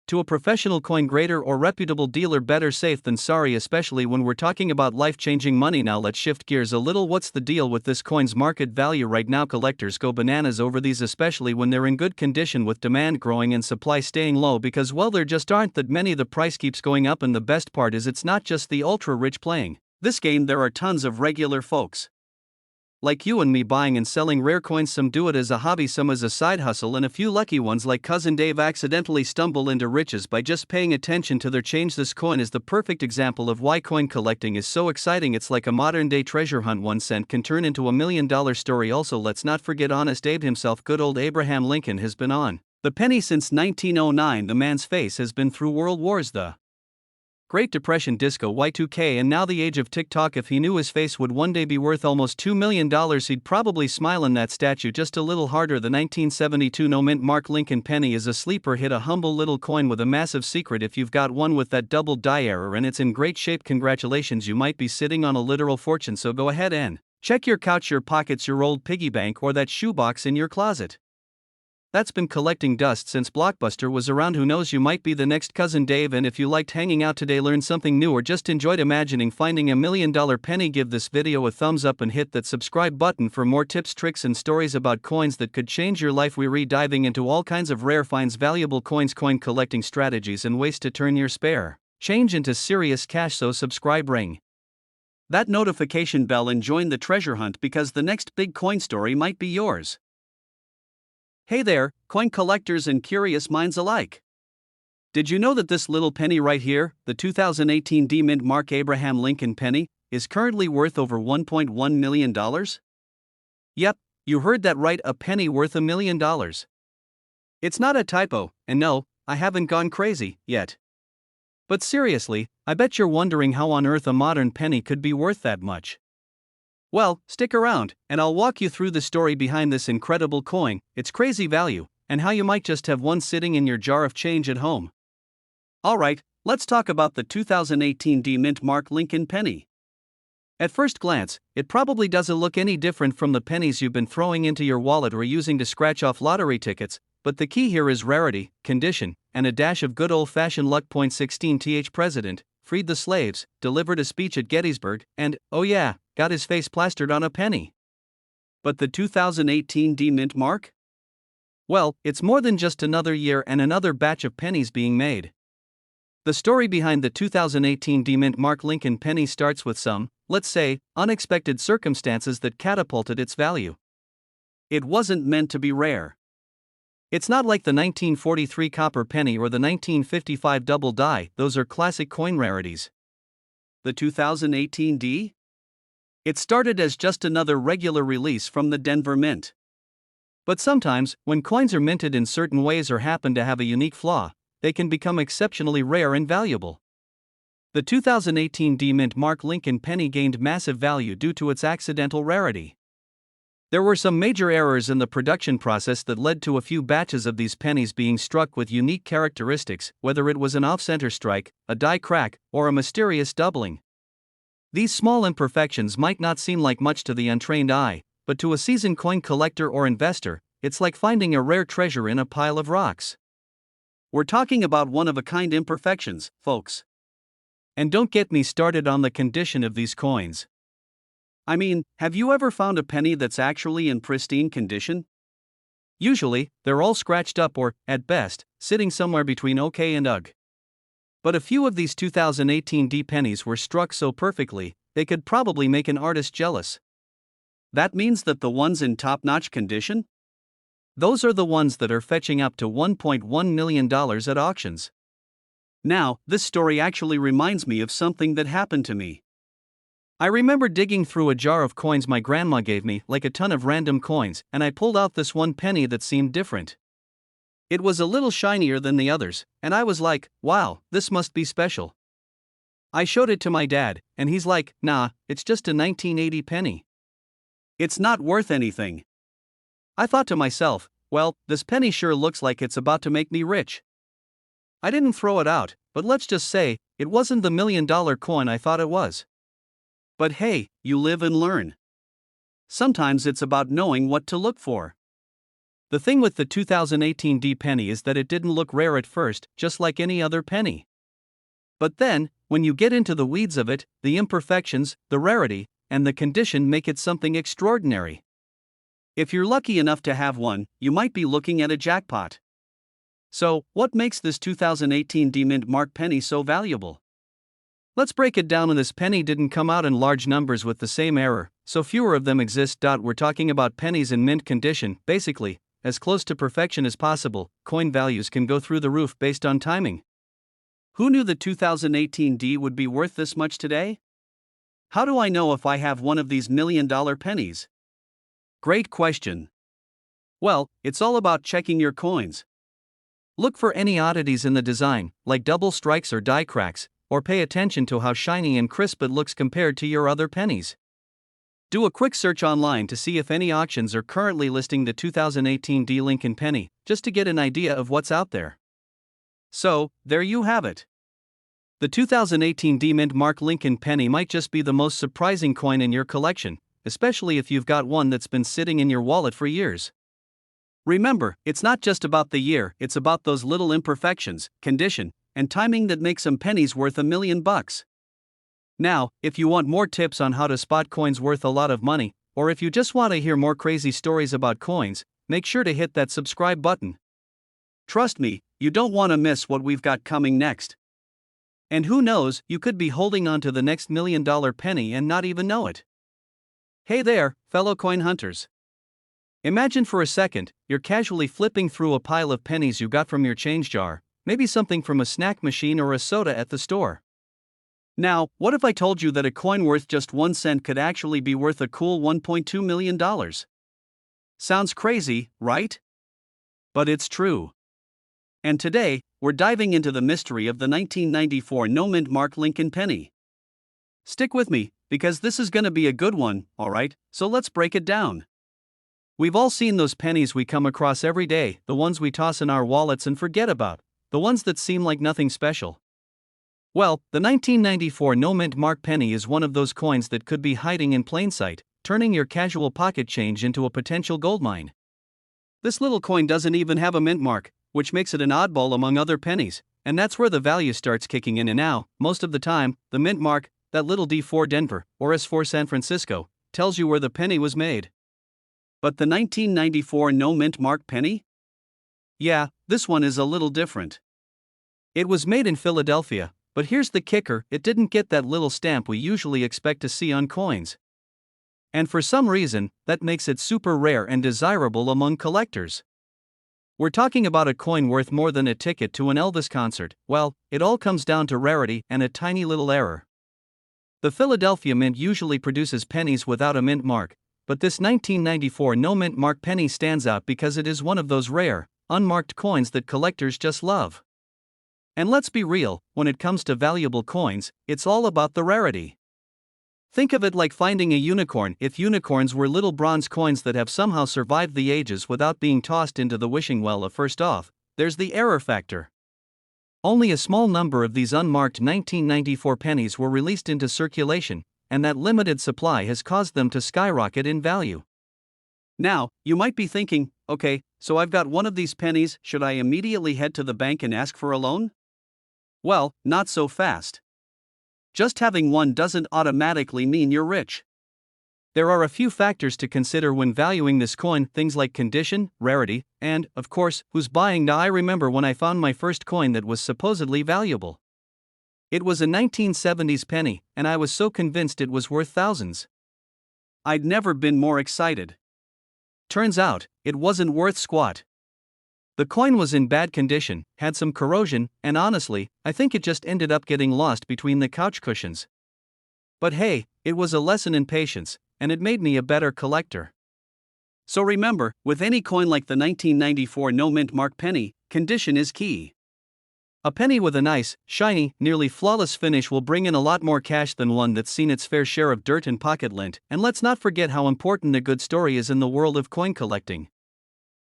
to a professional coin grader or reputable dealer. Better safe than sorry, especially when we're talking about life-changing money. Now, let's shift gears a little. What's the deal with this coin's market value right now? Collectors go bananas over these, especially when they're in good condition, with demand growing and supply staying low, because, well, there just aren't that many. The price keeps going up, and the best part is it's not just the ultra-rich playing this game. There are tons of regular folks like you and me buying and selling rare coins. Some do it as a hobby, some as a side hustle, and a few lucky ones like Cousin Dave accidentally stumble into riches by just paying attention to their change. This coin is the perfect example of why coin collecting is so exciting. It's like a modern day treasure hunt. 1 cent can turn into $1 million story. Also, let's not forget Honest Abe himself. Good old Abraham Lincoln has been on the penny since 1909. The man's face has been through world wars, the Great Depression, disco, Y2K, and now the age of TikTok. If he knew his face would one day be worth almost $2 million, he'd probably smile in that statue just a little harder. The 1972 no mint mark Lincoln penny is a sleeper hit, a humble little coin with a massive secret. If you've got one with that double die error and it's in great shape, congratulations, you might be sitting on a literal fortune. So go ahead and check your couch, your pockets, your old piggy bank, or that shoebox in your closet that's been collecting dust since Blockbuster was around. Who knows, you might be the next Cousin Dave. And if you liked hanging out today, learned something new, or just enjoyed imagining finding $1 million penny, give this video a thumbs up and hit that subscribe button for more tips, tricks, and stories about coins that could change your life. We're diving into all kinds of rare finds, valuable coins, coin collecting strategies, and ways to turn your spare change into serious cash. So subscribe, ring that notification bell, and join the treasure hunt, because the next big coin story might be yours. Hey there, coin collectors and curious minds alike. Did you know that this little penny right here, the 2018 D mint mark Abraham Lincoln penny, is currently worth over $1.1 million? Yep, you heard that right, a penny worth $1 million. It's not a typo, and no, I haven't gone crazy yet. But seriously, I bet you're wondering how on earth a modern penny could be worth that much. Well, stick around, and I'll walk you through the story behind this incredible coin, its crazy value, and how you might just have one sitting in your jar of change at home. Alright, let's talk about the 2018 D mint mark Lincoln penny. At first glance, it probably doesn't look any different from the pennies you've been throwing into your wallet or using to scratch off lottery tickets, but the key here is rarity, condition, and a dash of good old-fashioned luck. 16th President freed the slaves, delivered a speech at Gettysburg, and, oh yeah, got his face plastered on a penny. But the 2018 D mint mark? Well, it's more than just another year and another batch of pennies being made. The story behind the 2018 D mint mark Lincoln penny starts with some, let's say, unexpected circumstances that catapulted its value. It wasn't meant to be rare. It's not like the 1943 copper penny or the 1955 double die. Those are classic coin rarities. The 2018 D? It started as just another regular release from the Denver Mint. But sometimes, when coins are minted in certain ways or happen to have a unique flaw, they can become exceptionally rare and valuable. The 2018 D-Mint Mark Lincoln penny gained massive value due to its accidental rarity. There were some major errors in the production process that led to a few batches of these pennies being struck with unique characteristics, whether it was an off-center strike, a die crack, or a mysterious doubling. These small imperfections might not seem like much to the untrained eye, but to a seasoned coin collector or investor, it's like finding a rare treasure in a pile of rocks. We're talking about one-of-a-kind imperfections, folks. And don't get me started on the condition of these coins. I mean, have you ever found a penny that's actually in pristine condition? Usually, they're all scratched up or, at best, sitting somewhere between okay and ugh. But a few of these 2018 D pennies were struck so perfectly, they could probably make an artist jealous. That means that the ones in top-notch condition? Those are the ones that are fetching up to $1.1 million at auctions. Now, this story actually reminds me of something that happened to me. I remember digging through a jar of coins my grandma gave me, like a ton of random coins, and I pulled out this one penny that seemed different. It was a little shinier than the others, and I was like, wow, this must be special. I showed it to my dad, and he's like, nah, it's just a 1980 penny. It's not worth anything. I thought to myself, well, this penny sure looks like it's about to make me rich. I didn't throw it out, but let's just say, it wasn't the $1 million coin I thought it was. But hey, you live and learn. Sometimes it's about knowing what to look for. The thing with the 2018 D penny is that it didn't look rare at first, just like any other penny. But then, when you get into the weeds of it, the imperfections, the rarity, and the condition make it something extraordinary. If you're lucky enough to have one, you might be looking at a jackpot. So, what makes this 2018 D-Mint Mark penny so valuable? Let's break it down. This penny didn't come out in large numbers with the same error, so fewer of them exist. We're talking about pennies in mint condition, basically, as close to perfection as possible. Coin values can go through the roof based on timing. Who knew the 2018 D would be worth this much today? How do I know if I have one of these $1 million pennies? Great question. Well, it's all about checking your coins. Look for any oddities in the design, like double strikes or die cracks, or pay attention to how shiny and crisp it looks compared to your other pennies. Do a quick search online to see if any auctions are currently listing the 2018 D Lincoln penny, just to get an idea of what's out there. So, there you have it. The 2018 D-Mint Mark Lincoln penny might just be the most surprising coin in your collection, especially if you've got one that's been sitting in your wallet for years. Remember, it's not just about the year, it's about those little imperfections, condition, and timing that make some pennies worth $1 million. Now, if you want more tips on how to spot coins worth a lot of money, or if you just want to hear more crazy stories about coins, make sure to hit that subscribe button. Trust me, you don't want to miss what we've got coming next. And who knows, you could be holding on to the next $1 million penny and not even know it. Hey there, fellow coin hunters. Imagine for a second, you're casually flipping through a pile of pennies you got from your change jar, maybe something from a snack machine or a soda at the store. Now, what if I told you that a coin worth just 1 cent could actually be worth a cool $1.2 million? Sounds crazy, right? But it's true. And today, we're diving into the mystery of the 1994 no-mint Mark Lincoln penny. Stick with me, because this is gonna be a good one, alright? So let's break it down. We've all seen those pennies we come across every day, the ones we toss in our wallets and forget about, the ones that seem like nothing special. Well, the 1994 no-mint Mark penny is one of those coins that could be hiding in plain sight, turning your casual pocket change into a potential goldmine. This little coin doesn't even have a mint mark, which makes it an oddball among other pennies, and that's where the value starts kicking in. And now, most of the time, the mint mark, that little D for Denver, or S for San Francisco, tells you where the penny was made. But the 1994 no-mint Mark penny? Yeah, this one is a little different. It was made in Philadelphia, but here's the kicker, it didn't get that little stamp we usually expect to see on coins. And for some reason, that makes it super rare and desirable among collectors. We're talking about a coin worth more than a ticket to an Elvis concert. Well, it all comes down to rarity and a tiny little error. The Philadelphia Mint usually produces pennies without a mint mark, but this 1994 no-mint Mark penny stands out because it is one of those rare, unmarked coins that collectors just love. And let's be real, when it comes to valuable coins, it's all about the rarity. Think of it like finding a unicorn. If unicorns were little bronze coins that have somehow survived the ages without being tossed into the wishing well, first off, there's the error factor. Only a small number of these unmarked 1994 pennies were released into circulation, and that limited supply has caused them to skyrocket in value. Now, you might be thinking, okay, so I've got one of these pennies, should I immediately head to the bank and ask for a loan? Well, not so fast. Just having one doesn't automatically mean you're rich. There are a few factors to consider when valuing this coin, things like condition, rarity, and, of course, who's buying. Now, I remember when I found my first coin that was supposedly valuable. It was a 1970s penny, and I was so convinced it was worth thousands. I'd never been more excited. Turns out, it wasn't worth squat. The coin was in bad condition, had some corrosion, and honestly, I think it just ended up getting lost between the couch cushions. But hey, it was a lesson in patience, and it made me a better collector. So remember, with any coin like the 1994 no mint mark penny, condition is key. A penny with a nice, shiny, nearly flawless finish will bring in a lot more cash than one that's seen its fair share of dirt and pocket lint, and let's not forget how important a good story is in the world of coin collecting.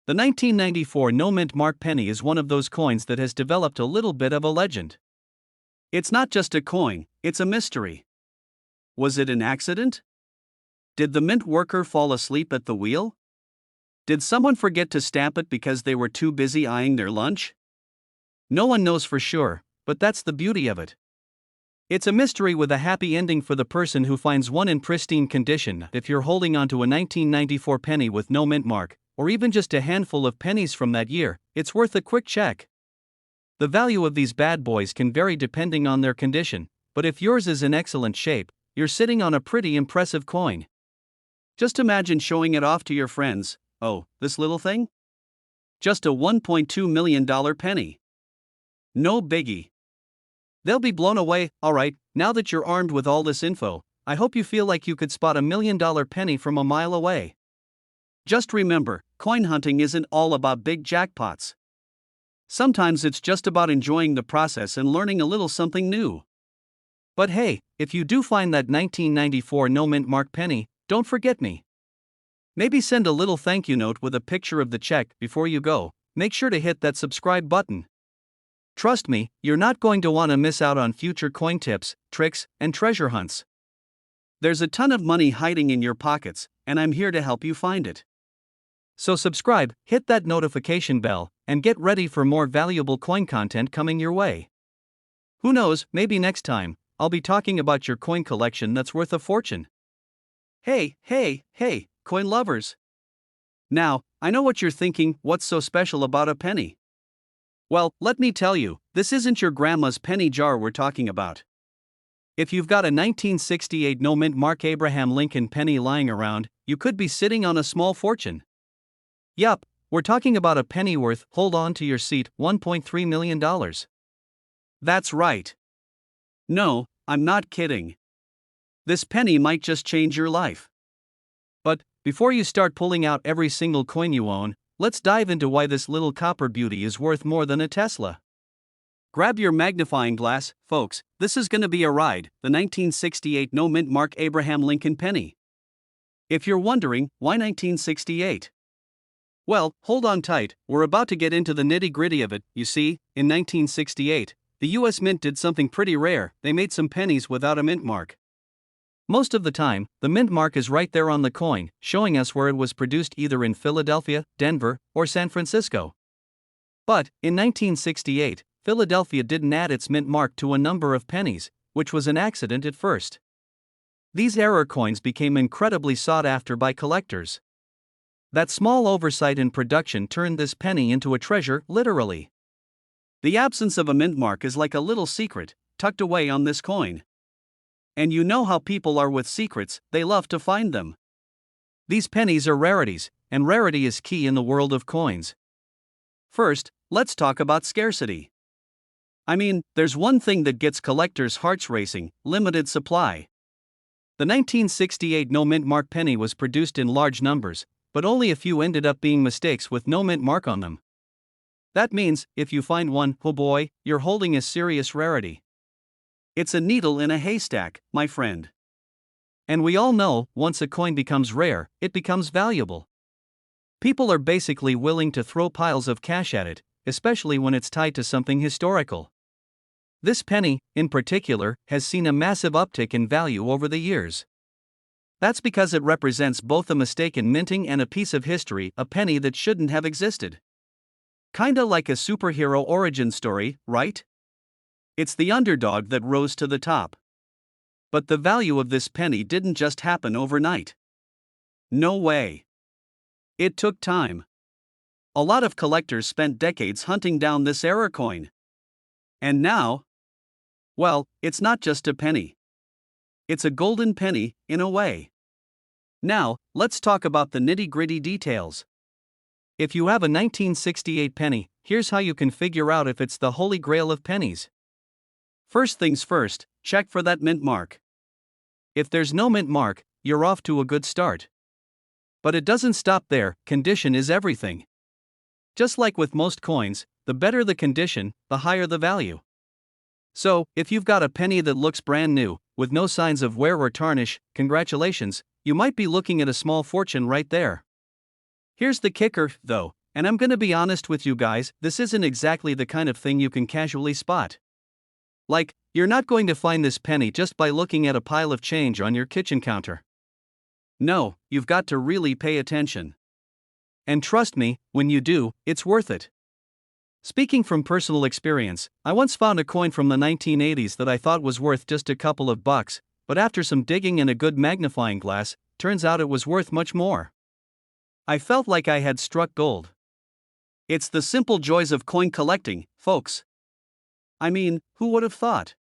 The 1994 no mint mark penny is one of those coins that has developed a little bit of a legend. It's not just a coin, it's a mystery. Was it an accident? Did the mint worker fall asleep at the wheel? Did someone forget to stamp it because they were too busy eyeing their lunch? No one knows for sure, but that's the beauty of it. It's a mystery with a happy ending for the person who finds one in pristine condition. If you're holding onto a 1994 penny with no mint mark, or even just a handful of pennies from that year, it's worth a quick check. The value of these bad boys can vary depending on their condition, but if yours is in excellent shape, you're sitting on a pretty impressive coin. Just imagine showing it off to your friends. Oh, this little thing? Just a $1.2 million penny. No biggie. They'll be blown away. Alright, now that you're armed with all this info, I hope you feel like you could spot $1 million penny from a mile away. Just remember, coin hunting isn't all about big jackpots. Sometimes it's just about enjoying the process and learning a little something new. But hey, if you do find that 1994 no mint mark penny, don't forget me. Maybe send a little thank you note with a picture of the check. Before you go, make sure to hit that subscribe button. Trust me, you're not going to want to miss out on future coin tips, tricks, and treasure hunts. There's a ton of money hiding in your pockets, and I'm here to help you find it. So subscribe, hit that notification bell, and get ready for more valuable coin content coming your way. Who knows, maybe next time, I'll be talking about your coin collection that's worth a fortune. Hey, coin lovers. Now, I know what you're thinking, what's so special about a penny? Well, let me tell you, this isn't your grandma's penny jar we're talking about. If you've got a 1968 no mint mark Abraham Lincoln penny lying around, you could be sitting on a small fortune. Yup, we're talking about a penny worth, hold on to your seat, $1.3 million. That's right. No, I'm not kidding. This penny might just change your life. But, before you start pulling out every single coin you own, let's dive into why this little copper beauty is worth more than a Tesla. Grab your magnifying glass, folks, this is gonna be a ride, the 1968 no mint mark Abraham Lincoln penny. If you're wondering, why 1968? Well, hold on tight, we're about to get into the nitty-gritty of it. You see, in 1968, the US Mint did something pretty rare, they made some pennies without a mint mark. Most of the time, the mint mark is right there on the coin, showing us where it was produced either in Philadelphia, Denver, or San Francisco. But, in 1968, Philadelphia didn't add its mint mark to a number of pennies, which was an accident at first. These error coins became incredibly sought after by collectors. That small oversight in production turned this penny into a treasure, literally. The absence of a mint mark is like a little secret, tucked away on this coin. And you know how people are with secrets, they love to find them. These pennies are rarities, and rarity is key in the world of coins. First, let's talk about scarcity. I mean, there's one thing that gets collectors' hearts racing: limited supply. The 1968 no mint mark penny was produced in large numbers, but only a few ended up being mistakes with no mint mark on them. That means, if you find one, oh boy, you're holding a serious rarity. It's a needle in a haystack, my friend. And we all know, once a coin becomes rare, it becomes valuable. People are basically willing to throw piles of cash at it, especially when it's tied to something historical. This penny, in particular, has seen a massive uptick in value over the years. That's because it represents both a mistake in minting and a piece of history, a penny that shouldn't have existed. Kinda like a superhero origin story, right? It's the underdog that rose to the top. But the value of this penny didn't just happen overnight. No way. It took time. A lot of collectors spent decades hunting down this error coin. And now, well, it's not just a penny. It's a golden penny, in a way. Now, let's talk about the nitty-gritty details. If you have a 1968 penny, here's how you can figure out if it's the holy grail of pennies. First things first, check for that mint mark. If there's no mint mark, you're off to a good start. But it doesn't stop there, condition is everything. Just like with most coins, the better the condition, the higher the value. So, if you've got a penny that looks brand new, with no signs of wear or tarnish, congratulations, you might be looking at a small fortune right there. Here's the kicker, though, and I'm gonna be honest with you guys, this isn't exactly the kind of thing you can casually spot. Like, you're not going to find this penny just by looking at a pile of change on your kitchen counter. No, you've got to really pay attention. And trust me, when you do, it's worth it. Speaking from personal experience, I once found a coin from the 1980s that I thought was worth just a couple of bucks, but after some digging and a good magnifying glass, turns out it was worth much more. I felt like I had struck gold. It's the simple joys of coin collecting, folks. I mean, who would have thought?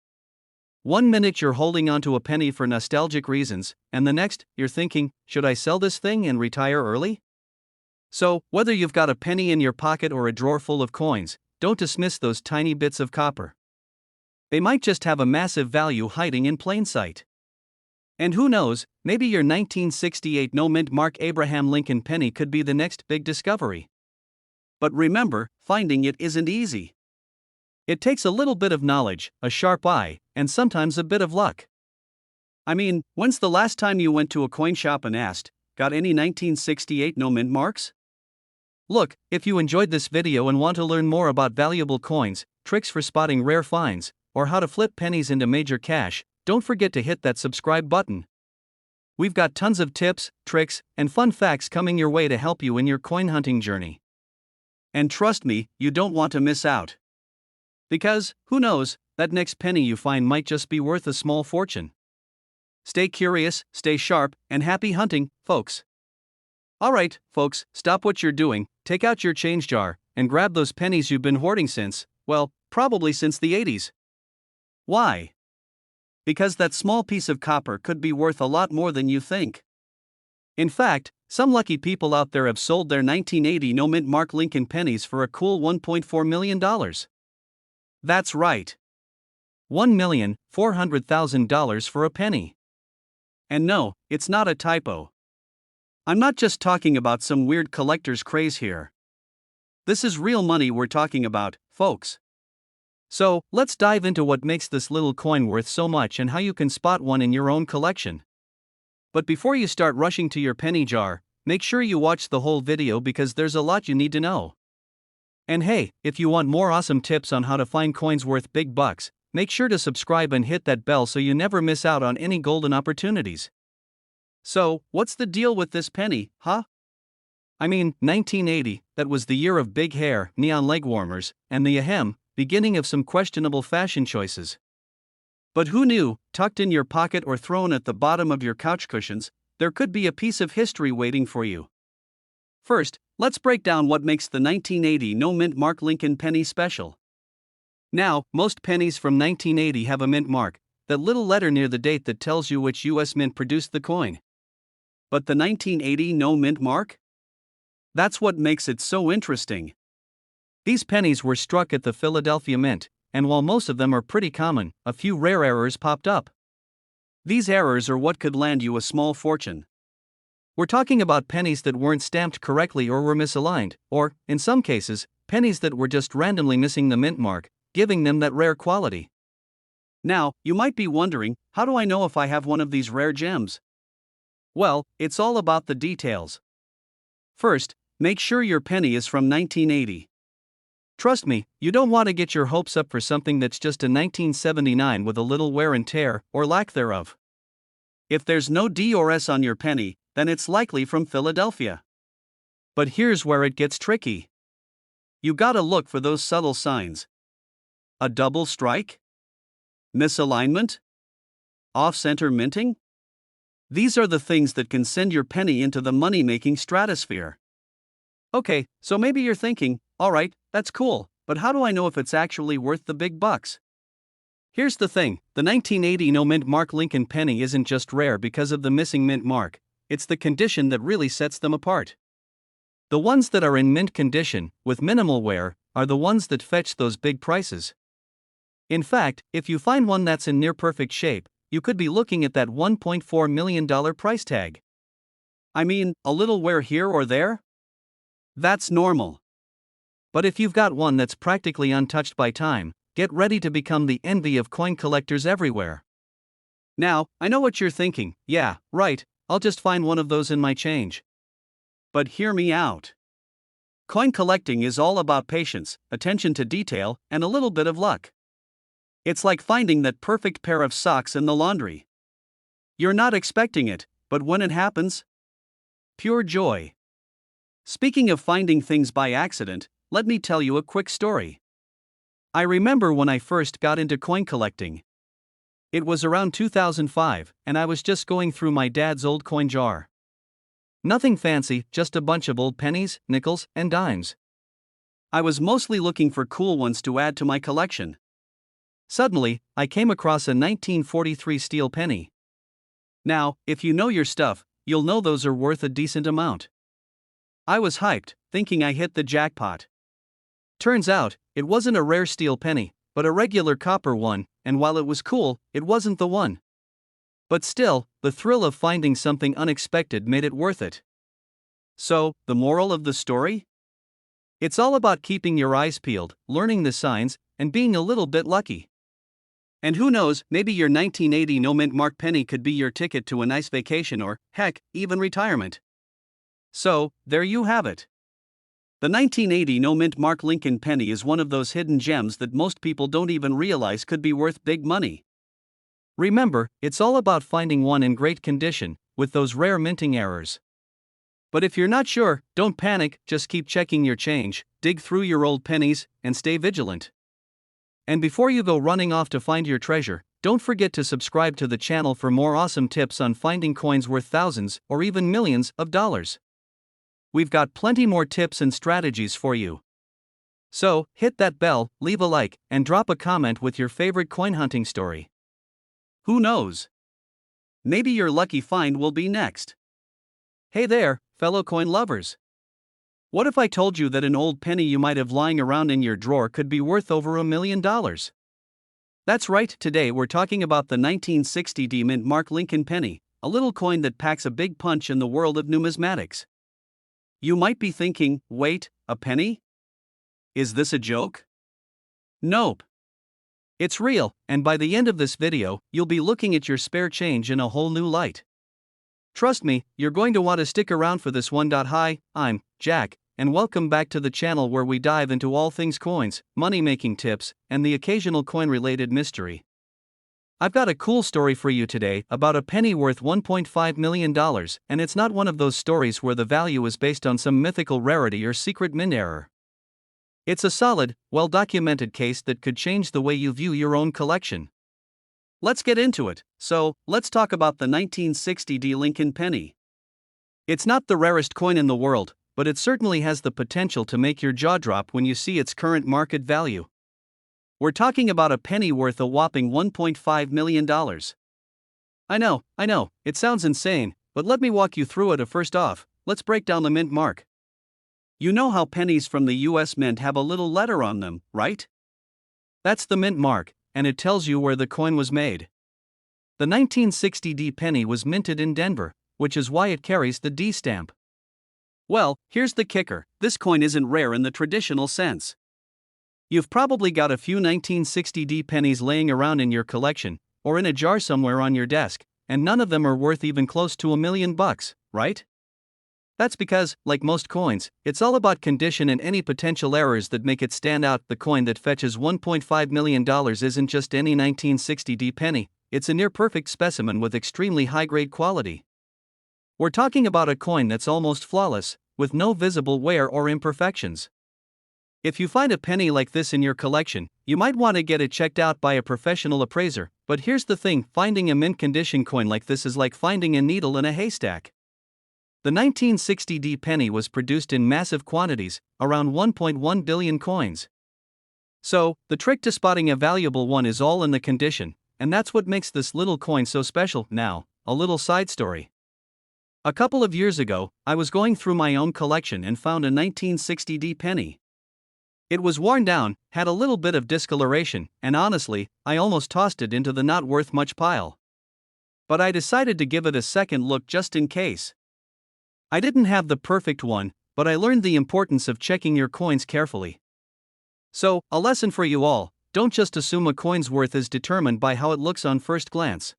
One minute you're holding onto a penny for nostalgic reasons, and the next, you're thinking, should I sell this thing and retire early? So, whether you've got a penny in your pocket or a drawer full of coins, don't dismiss those tiny bits of copper. They might just have a massive value hiding in plain sight. And who knows, maybe your 1968 no-mint mark Abraham Lincoln penny could be the next big discovery. But remember, finding it isn't easy. It takes a little bit of knowledge, a sharp eye, and sometimes a bit of luck. I mean, when's the last time you went to a coin shop and asked, got any 1968 no-mint marks? Look, if you enjoyed this video and want to learn more about valuable coins, tricks for spotting rare finds, or how to flip pennies into major cash, don't forget to hit that subscribe button. We've got tons of tips, tricks, and fun facts coming your way to help you in your coin hunting journey. And trust me, you don't want to miss out. Because, who knows, that next penny you find might just be worth a small fortune. Stay curious, stay sharp, and happy hunting, folks. Alright, folks, stop what you're doing, take out your change jar, and grab those pennies you've been hoarding since, well, probably since the 80s. Why? Because that small piece of copper could be worth a lot more than you think. In fact, some lucky people out there have sold their 1980 no-mint mark Lincoln pennies for a cool $1.4 million. That's right. $1,400,000 for a penny. And no, it's not a typo. I'm not just talking about some weird collector's craze here. This is real money we're talking about, folks. So, let's dive into what makes this little coin worth so much and how you can spot one in your own collection. But before you start rushing to your penny jar, make sure you watch the whole video because there's a lot you need to know. And hey, if you want more awesome tips on how to find coins worth big bucks, make sure to subscribe and hit that bell so you never miss out on any golden opportunities. So, what's the deal with this penny, huh? I mean, 1980, that was the year of big hair, neon leg warmers, and the beginning of some questionable fashion choices. But who knew, tucked in your pocket or thrown at the bottom of your couch cushions, there could be a piece of history waiting for you. First, let's break down what makes the 1980 no-mint mark Lincoln penny special. Now, most pennies from 1980 have a mint mark, that little letter near the date that tells you which U.S. mint produced the coin. But the 1980 no-mint mark? That's what makes it so interesting. These pennies were struck at the Philadelphia Mint, and while most of them are pretty common, a few rare errors popped up. These errors are what could land you a small fortune. We're talking about pennies that weren't stamped correctly or were misaligned, or, in some cases, pennies that were just randomly missing the mint mark, giving them that rare quality. Now, you might be wondering, how do I know if I have one of these rare gems? Well, it's all about the details. First, make sure your penny is from 1980. Trust me, you don't want to get your hopes up for something that's just a 1979 with a little wear and tear, or lack thereof. If there's no D or S on your penny, then it's likely from Philadelphia. But here's where it gets tricky. You gotta look for those subtle signs. A double strike? Misalignment? Off-center minting? These are the things that can send your penny into the money-making stratosphere. Okay, so maybe you're thinking, alright, that's cool, but how do I know if it's actually worth the big bucks? Here's the thing, the 1980 no mint mark Lincoln penny isn't just rare because of the missing mint mark, it's the condition that really sets them apart. The ones that are in mint condition, with minimal wear, are the ones that fetch those big prices. In fact, if you find one that's in near perfect shape, you could be looking at that $1.4 million price tag. I mean, a little wear here or there? That's normal. But if you've got one that's practically untouched by time, get ready to become the envy of coin collectors everywhere. Now, I know what you're thinking, yeah, right, I'll just find one of those in my change. But hear me out. Coin collecting is all about patience, attention to detail, and a little bit of luck. It's like finding that perfect pair of socks in the laundry. You're not expecting it, but when it happens, pure joy. Speaking of finding things by accident, let me tell you a quick story. I remember when I first got into coin collecting. It was around 2005, and I was just going through my dad's old coin jar. Nothing fancy, just a bunch of old pennies, nickels, and dimes. I was mostly looking for cool ones to add to my collection. Suddenly, I came across a 1943 steel penny. Now, if you know your stuff, you'll know those are worth a decent amount. I was hyped, thinking I hit the jackpot. Turns out, it wasn't a rare steel penny, but a regular copper one, and while it was cool, it wasn't the one. But still, the thrill of finding something unexpected made it worth it. So, the moral of the story? It's all about keeping your eyes peeled, learning the signs, and being a little bit lucky. And who knows, maybe your 1980 no mint mark penny could be your ticket to a nice vacation or, heck, even retirement. So, there you have it. The 1980 no mint mark Lincoln penny is one of those hidden gems that most people don't even realize could be worth big money. Remember, it's all about finding one in great condition, with those rare minting errors. But if you're not sure, don't panic, just keep checking your change, dig through your old pennies, and stay vigilant. And before you go running off to find your treasure, don't forget to subscribe to the channel for more awesome tips on finding coins worth thousands or even millions of dollars. We've got plenty more tips and strategies for you. So, hit that bell, leave a like, and drop a comment with your favorite coin hunting story. Who knows? Maybe your lucky find will be next. Hey there, fellow coin lovers. What if I told you that an old penny you might have lying around in your drawer could be worth over $1 million? That's right, today we're talking about the 1960 D mint mark Lincoln penny, a little coin that packs a big punch in the world of numismatics. You might be thinking, wait, a penny? Is this a joke? Nope. It's real, and by the end of this video, you'll be looking at your spare change in a whole new light. Trust me, you're going to want to stick around for this one. Hi, I'm Jack, and welcome back to the channel where we dive into all things coins, money-making tips, and the occasional coin-related mystery. I've got a cool story for you today about a penny worth $1.5 million, and it's not one of those stories where the value is based on some mythical rarity or secret mint error. It's a solid, well-documented case that could change the way you view your own collection. Let's get into it. So, let's talk about the 1960 D Lincoln penny. It's not the rarest coin in the world, but it certainly has the potential to make your jaw drop when you see its current market value. We're talking about a penny worth a whopping $1.5 million. I know, it sounds insane, but let me walk you through it. First off, let's break down the mint mark. You know how pennies from the US Mint have a little letter on them, right? That's the mint mark, and it tells you where the coin was made. The 1960 D penny was minted in Denver, which is why it carries the D stamp. Well, here's the kicker: this coin isn't rare in the traditional sense. You've probably got a few 1960D pennies laying around in your collection, or in a jar somewhere on your desk, and none of them are worth even close to $1 million, right? That's because, like most coins, it's all about condition and any potential errors that make it stand out. The coin that fetches $1.5 million isn't just any 1960D penny, it's a near-perfect specimen with extremely high-grade quality. We're talking about a coin that's almost flawless, with no visible wear or imperfections. If you find a penny like this in your collection, you might want to get it checked out by a professional appraiser. But here's the thing: finding a mint condition coin like this is like finding a needle in a haystack. The 1960D penny was produced in massive quantities, around 1.1 billion coins. So, the trick to spotting a valuable one is all in the condition, and that's what makes this little coin so special. Now, a little side story. A couple of years ago, I was going through my own collection and found a 1960D penny. It was worn down, had a little bit of discoloration, and honestly, I almost tossed it into the not worth much pile. But I decided to give it a second look just in case. I didn't have the perfect one, but I learned the importance of checking your coins carefully. So, a lesson for you all: don't just assume a coin's worth is determined by how it looks on first glance.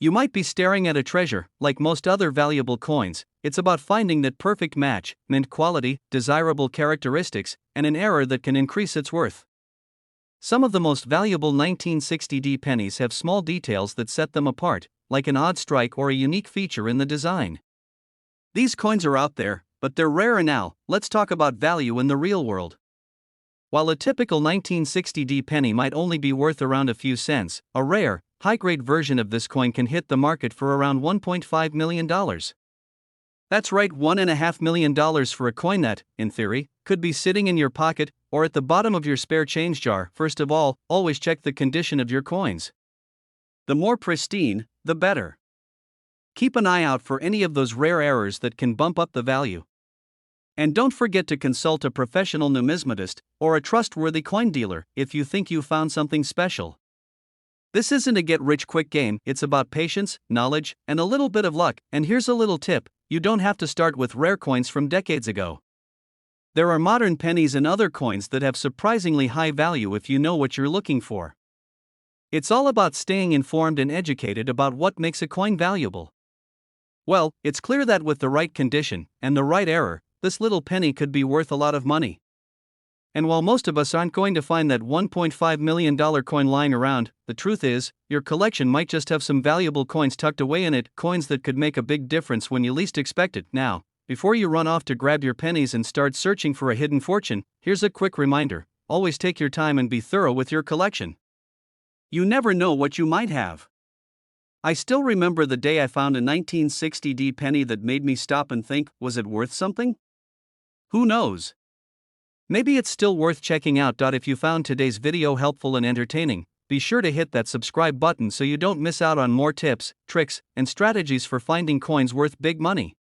You might be staring at a treasure. Like most other valuable coins, it's about finding that perfect match: mint quality, desirable characteristics, and an error that can increase its worth. Some of the most valuable 1960D pennies have small details that set them apart, like an odd strike or a unique feature in the design. These coins are out there, but they're rarer now. Let's talk about value in the real world. While a typical 1960D penny might only be worth around a few cents, a rare, high-grade version of this coin can hit the market for around $1.5 million. That's right, $1.5 million for a coin that, in theory, could be sitting in your pocket or at the bottom of your spare change jar. First of all, always check the condition of your coins. The more pristine, the better. Keep an eye out for any of those rare errors that can bump up the value. And don't forget to consult a professional numismatist or a trustworthy coin dealer if you think you found something special. This isn't a get-rich-quick game. It's about patience, knowledge, and a little bit of luck. And here's a little tip: you don't have to start with rare coins from decades ago. There are modern pennies and other coins that have surprisingly high value if you know what you're looking for. It's all about staying informed and educated about what makes a coin valuable. Well, it's clear that with the right condition and the right error, this little penny could be worth a lot of money. And while most of us aren't going to find that $1.5 million coin lying around, the truth is, your collection might just have some valuable coins tucked away in it, coins that could make a big difference when you least expect it. Now, before you run off to grab your pennies and start searching for a hidden fortune, here's a quick reminder: always take your time and be thorough with your collection. You never know what you might have. I still remember the day I found a 1960D penny that made me stop and think, was it worth something? Who knows? Maybe it's still worth checking out. If you found today's video helpful and entertaining, be sure to hit that subscribe button so you don't miss out on more tips, tricks, and strategies for finding coins worth big money.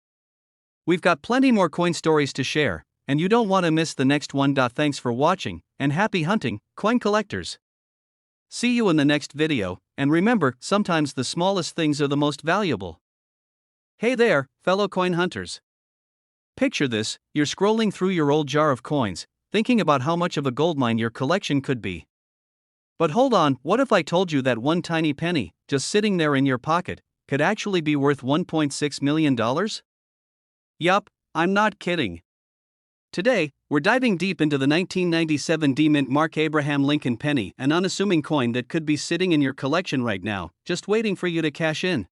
We've got plenty more coin stories to share, and you don't want to miss the next one. Thanks for watching, and happy hunting, coin collectors. See you in the next video, and remember, sometimes the smallest things are the most valuable. Hey there, fellow coin hunters. Picture this: you're scrolling through your old jar of coins, thinking about how much of a goldmine your collection could be. But hold on, what if I told you that one tiny penny, just sitting there in your pocket, could actually be worth $1.6 million? Yup, I'm not kidding. Today, we're diving deep into the 1997 D-Mint Mark Abraham Lincoln penny, an unassuming coin that could be sitting in your collection right now, just waiting for you to cash in.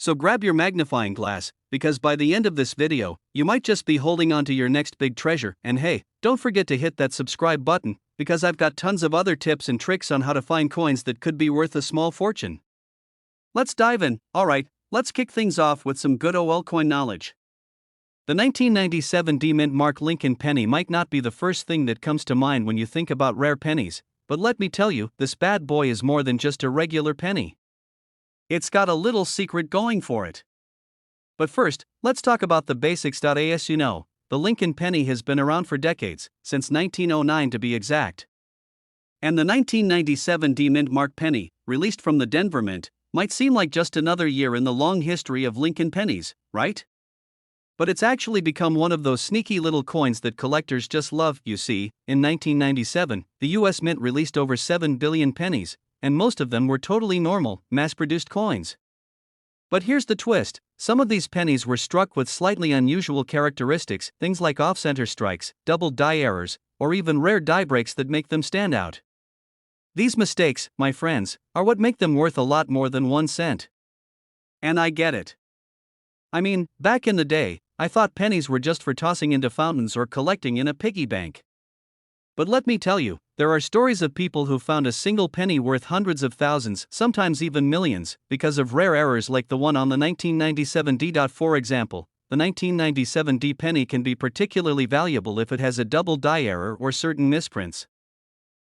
So grab your magnifying glass, because by the end of this video, you might just be holding on to your next big treasure. And hey, don't forget to hit that subscribe button, because I've got tons of other tips and tricks on how to find coins that could be worth a small fortune. Let's dive in. Alright, let's kick things off with some good old coin knowledge. The 1997 D-Mint Mark Lincoln penny might not be the first thing that comes to mind when you think about rare pennies, but let me tell you, this bad boy is more than just a regular penny. It's got a little secret going for it. But first, let's talk about the basics. As you know, the Lincoln penny has been around for decades, since 1909 to be exact. And the 1997 D-Mint Mark penny, released from the Denver Mint, might seem like just another year in the long history of Lincoln pennies, right? But it's actually become one of those sneaky little coins that collectors just love. You see, in 1997, the US Mint released over 7 billion pennies, and most of them were totally normal, mass-produced coins. But here's the twist: some of these pennies were struck with slightly unusual characteristics, things like off-center strikes, double die errors, or even rare die breaks that make them stand out. These mistakes, my friends, are what make them worth a lot more than 1 cent. And I get it. I mean, back in the day, I thought pennies were just for tossing into fountains or collecting in a piggy bank. But let me tell you, there are stories of people who found a single penny worth hundreds of thousands, sometimes even millions, because of rare errors like the one on the 1997 D. For example, the 1997 D penny can be particularly valuable if it has a double die error or certain misprints.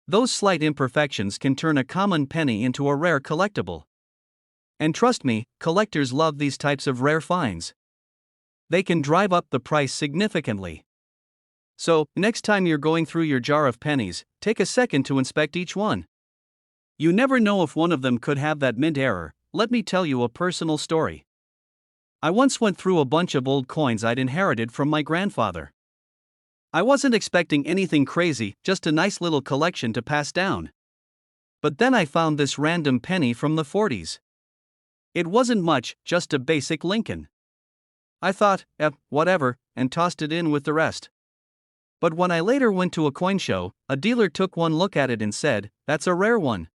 Those slight imperfections can turn a common penny into a rare collectible. And trust me, collectors love these types of rare finds. They can drive up the price significantly. So, next time you're going through your jar of pennies, take a second to inspect each one. You never know if one of them could have that mint error. Let me tell you a personal story. I once went through a bunch of old coins I'd inherited from my grandfather. I wasn't expecting anything crazy, just a nice little collection to pass down. But then I found this random penny from the 40s. It wasn't much, just a basic Lincoln. I thought, whatever, and tossed it in with the rest. But when I later went to a coin show, a dealer took one look at it and said, "That's a rare one.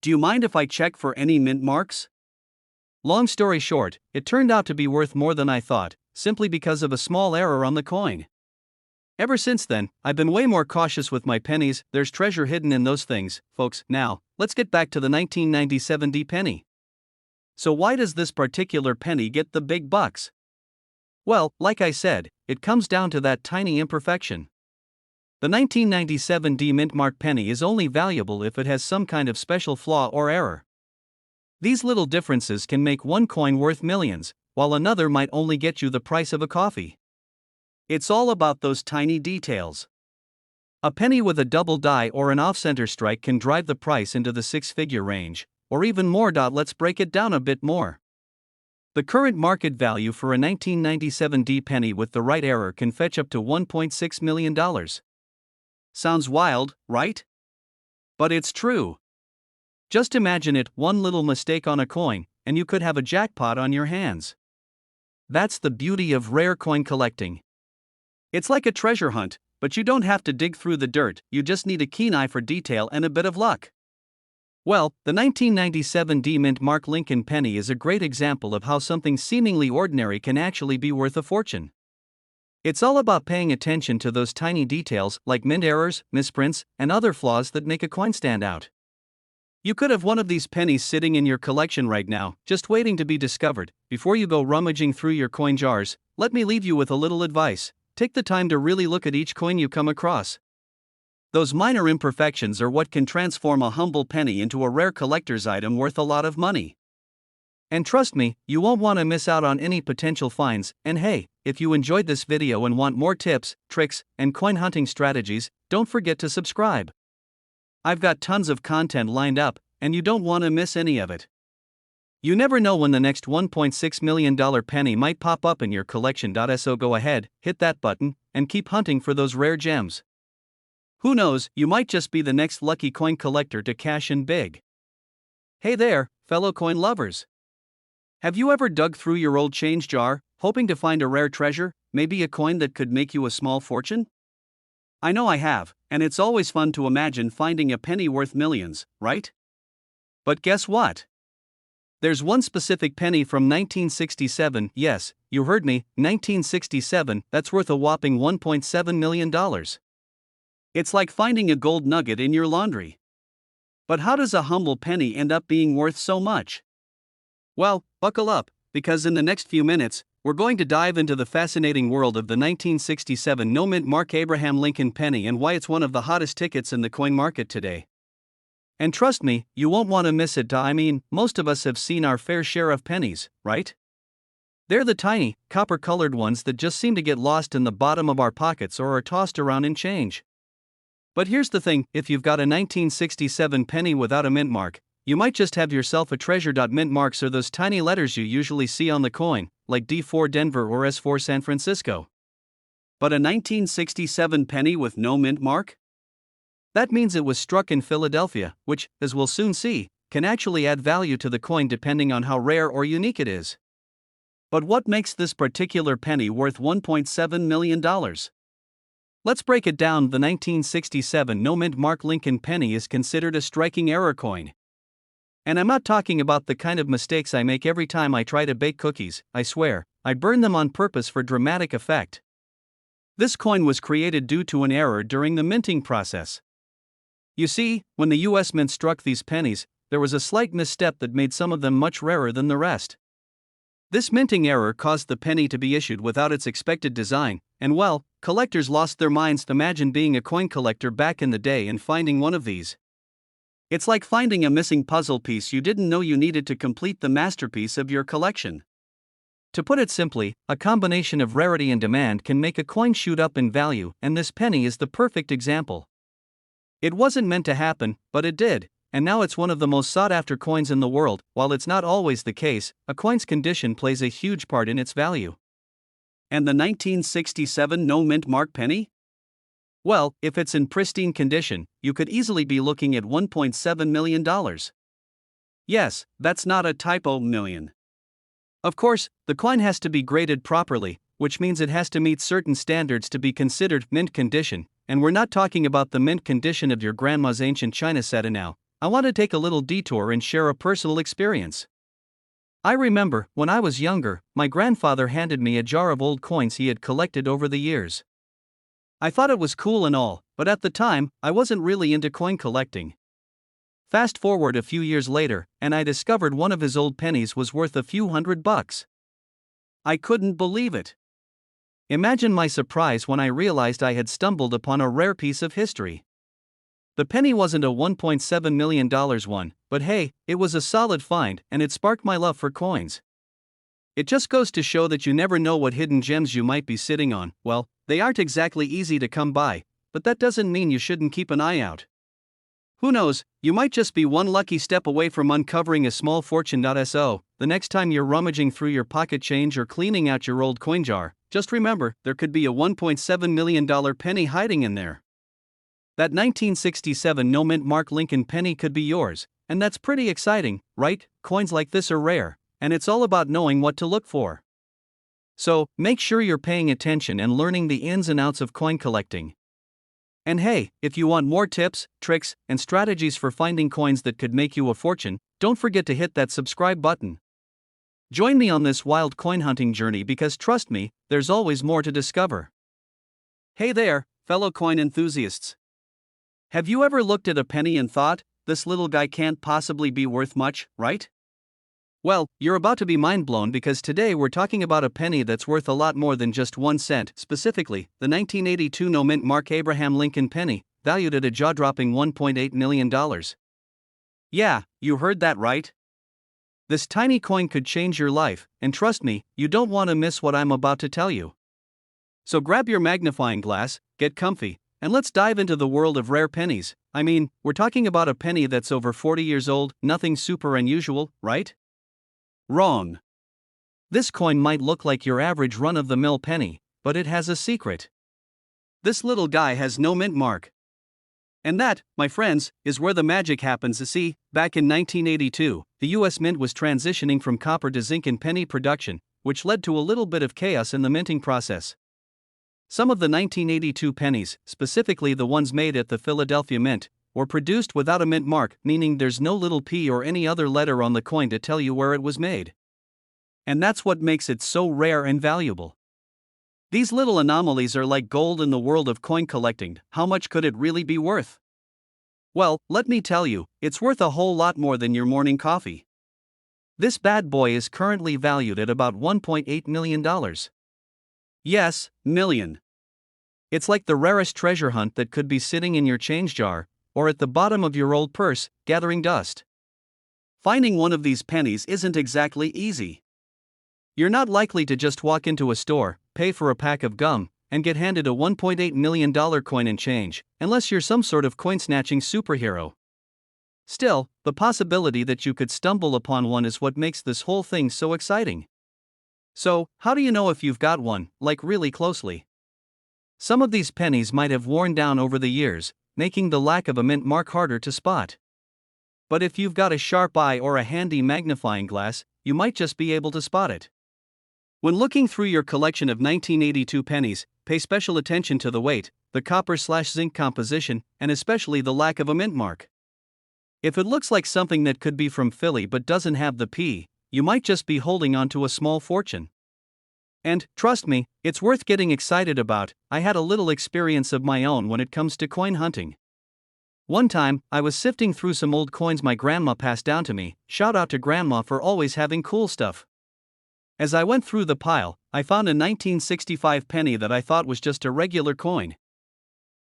Do you mind if I check for any mint marks?" Long story short, it turned out to be worth more than I thought, simply because of a small error on the coin. Ever since then, I've been way more cautious with my pennies. There's treasure hidden in those things, folks. Now, let's get back to the 1997 D penny. So why does this particular penny get the big bucks? Well, like I said, it comes down to that tiny imperfection. The 1997 D mint mark penny is only valuable if it has some kind of special flaw or error. These little differences can make one coin worth millions, while another might only get you the price of a coffee. It's all about those tiny details. A penny with a double die or an off-center strike can drive the price into the six-figure range, or even more. Let's break it down a bit more. The current market value for a 1997 D penny with the right error can fetch up to $1.6 million. Sounds wild, right? But it's true. Just imagine it: one little mistake on a coin, and you could have a jackpot on your hands. That's the beauty of rare coin collecting. It's like a treasure hunt, but you don't have to dig through the dirt, you just need a keen eye for detail and a bit of luck. Well, the 1997 D mint mark Lincoln penny is a great example of how something seemingly ordinary can actually be worth a fortune. It's all about paying attention to those tiny details like mint errors, misprints, and other flaws that make a coin stand out. You could have one of these pennies sitting in your collection right now, just waiting to be discovered. Before you go rummaging through your coin jars, let me leave you with a little advice. Take the time to really look at each coin you come across. Those minor imperfections are what can transform a humble penny into a rare collector's item worth a lot of money. And trust me, you won't want to miss out on any potential finds. And hey, if you enjoyed this video and want more tips, tricks, and coin hunting strategies, don't forget to subscribe. I've got tons of content lined up, and you don't want to miss any of it. You never know when the next $1.6 million penny might pop up in your collection. So go ahead, hit that button, and keep hunting for those rare gems. Who knows, you might just be the next lucky coin collector to cash in big. Hey there, fellow coin lovers. Have you ever dug through your old change jar, hoping to find a rare treasure, maybe a coin that could make you a small fortune? I know I have, and it's always fun to imagine finding a penny worth millions, right? But guess what? There's one specific penny from 1967, yes, you heard me, 1967, that's worth a whopping $1.7 million. It's like finding a gold nugget in your laundry. But how does a humble penny end up being worth so much? Well, buckle up, because in the next few minutes, we're going to dive into the fascinating world of the 1967 no mint mark Abraham Lincoln penny and why it's one of the hottest tickets in the coin market today. And trust me, you won't want to miss it. I mean, most of us have seen our fair share of pennies, right? They're the tiny, copper-colored ones that just seem to get lost in the bottom of our pockets or are tossed around in change. But here's the thing: if you've got a 1967 penny without a mint mark, you might just have yourself a treasure. Mint marks are those tiny letters you usually see on the coin, like D4 Denver or S4 San Francisco. But a 1967 penny with no mint mark? That means it was struck in Philadelphia, which, as we'll soon see, can actually add value to the coin depending on how rare or unique it is. But what makes this particular penny worth $1.7 million? Let's break it down. The 1967 no mint mark Lincoln penny is considered a striking error coin. And I'm not talking about the kind of mistakes I make every time I try to bake cookies. I swear, I burn them on purpose for dramatic effect. This coin was created due to an error during the minting process. You see, when the US Mint struck these pennies, there was a slight misstep that made some of them much rarer than the rest. This minting error caused the penny to be issued without its expected design, and well, collectors lost their minds. Imagine being a coin collector back in the day and finding one of these. It's like finding a missing puzzle piece you didn't know you needed to complete the masterpiece of your collection. To put it simply, a combination of rarity and demand can make a coin shoot up in value, and this penny is the perfect example. It wasn't meant to happen, but it did, and now it's one of the most sought-after coins in the world. While it's not always the case, a coin's condition plays a huge part in its value. And the 1967 no mint mark penny? Well, if it's in pristine condition, you could easily be looking at $1.7 million. Yes, that's not a typo, million. Of course, the coin has to be graded properly, which means it has to meet certain standards to be considered mint condition, and we're not talking about the mint condition of your grandma's ancient china set. Now, I want to take a little detour and share a personal experience. I remember, when I was younger, my grandfather handed me a jar of old coins he had collected over the years. I thought it was cool and all, but at the time, I wasn't really into coin collecting. Fast forward a few years later, and I discovered one of his old pennies was worth a few $100. I couldn't believe it. Imagine my surprise when I realized I had stumbled upon a rare piece of history. The penny wasn't a $1.7 million one, but hey, it was a solid find, and it sparked my love for coins. It just goes to show that you never know what hidden gems you might be sitting on. Well, they aren't exactly easy to come by, but that doesn't mean you shouldn't keep an eye out. Who knows, you might just be one lucky step away from uncovering a small fortune. So, the next time you're rummaging through your pocket change or cleaning out your old coin jar, just remember, there could be a $1.7 million penny hiding in there. That 1967 no mint mark Lincoln penny could be yours, and that's pretty exciting, right? Coins like this are rare, and it's all about knowing what to look for. So, make sure you're paying attention and learning the ins and outs of coin collecting. And hey, if you want more tips, tricks, and strategies for finding coins that could make you a fortune, don't forget to hit that subscribe button. Join me on this wild coin hunting journey because trust me, there's always more to discover. Hey there, fellow coin enthusiasts. Have you ever looked at a penny and thought, this little guy can't possibly be worth much, right? Well, you're about to be mind blown because today we're talking about a penny that's worth a lot more than just 1 cent, specifically, the 1982 no mint mark Abraham Lincoln penny, valued at a jaw-dropping $1.8 million. Yeah, you heard that right. This tiny coin could change your life, and trust me, you don't want to miss what I'm about to tell you. So grab your magnifying glass, get comfy, and let's dive into the world of rare pennies. I mean, we're talking about a penny that's over 40 years old, nothing super unusual, right? Wrong. This coin might look like your average run-of-the-mill penny, but it has a secret. This little guy has no mint mark. And that, my friends, is where the magic happens. See, back in 1982, the US Mint was transitioning from copper to zinc in penny production, which led to a little bit of chaos in the minting process. Some of the 1982 pennies, specifically the ones made at the Philadelphia Mint, were produced without a mint mark, meaning there's no little p or any other letter on the coin to tell you where it was made. And that's what makes it so rare and valuable. These little anomalies are like gold in the world of coin collecting. How much could it really be worth? Well, let me tell you, it's worth a whole lot more than your morning coffee. This bad boy is currently valued at about $1.8 million. Yes, million. It's like the rarest treasure hunt that could be sitting in your change jar, or at the bottom of your old purse, gathering dust. Finding one of these pennies isn't exactly easy. You're not likely to just walk into a store, pay for a pack of gum, and get handed a $1.8 million coin and change, unless you're some sort of coin-snatching superhero. Still, the possibility that you could stumble upon one is what makes this whole thing so exciting. So, how do you know if you've got one, like really closely? Some of these pennies might have worn down over the years, making the lack of a mint mark harder to spot. But if you've got a sharp eye or a handy magnifying glass, you might just be able to spot it. When looking through your collection of 1982 pennies, pay special attention to the weight, the copper/zinc composition, and especially the lack of a mint mark. If it looks like something that could be from Philly but doesn't have the P, you might just be holding on to a small fortune. And, trust me, it's worth getting excited about. I had a little experience of my own when it comes to coin hunting. One time, I was sifting through some old coins my grandma passed down to me. Shout out to Grandma for always having cool stuff. As I went through the pile, I found a 1965 penny that I thought was just a regular coin.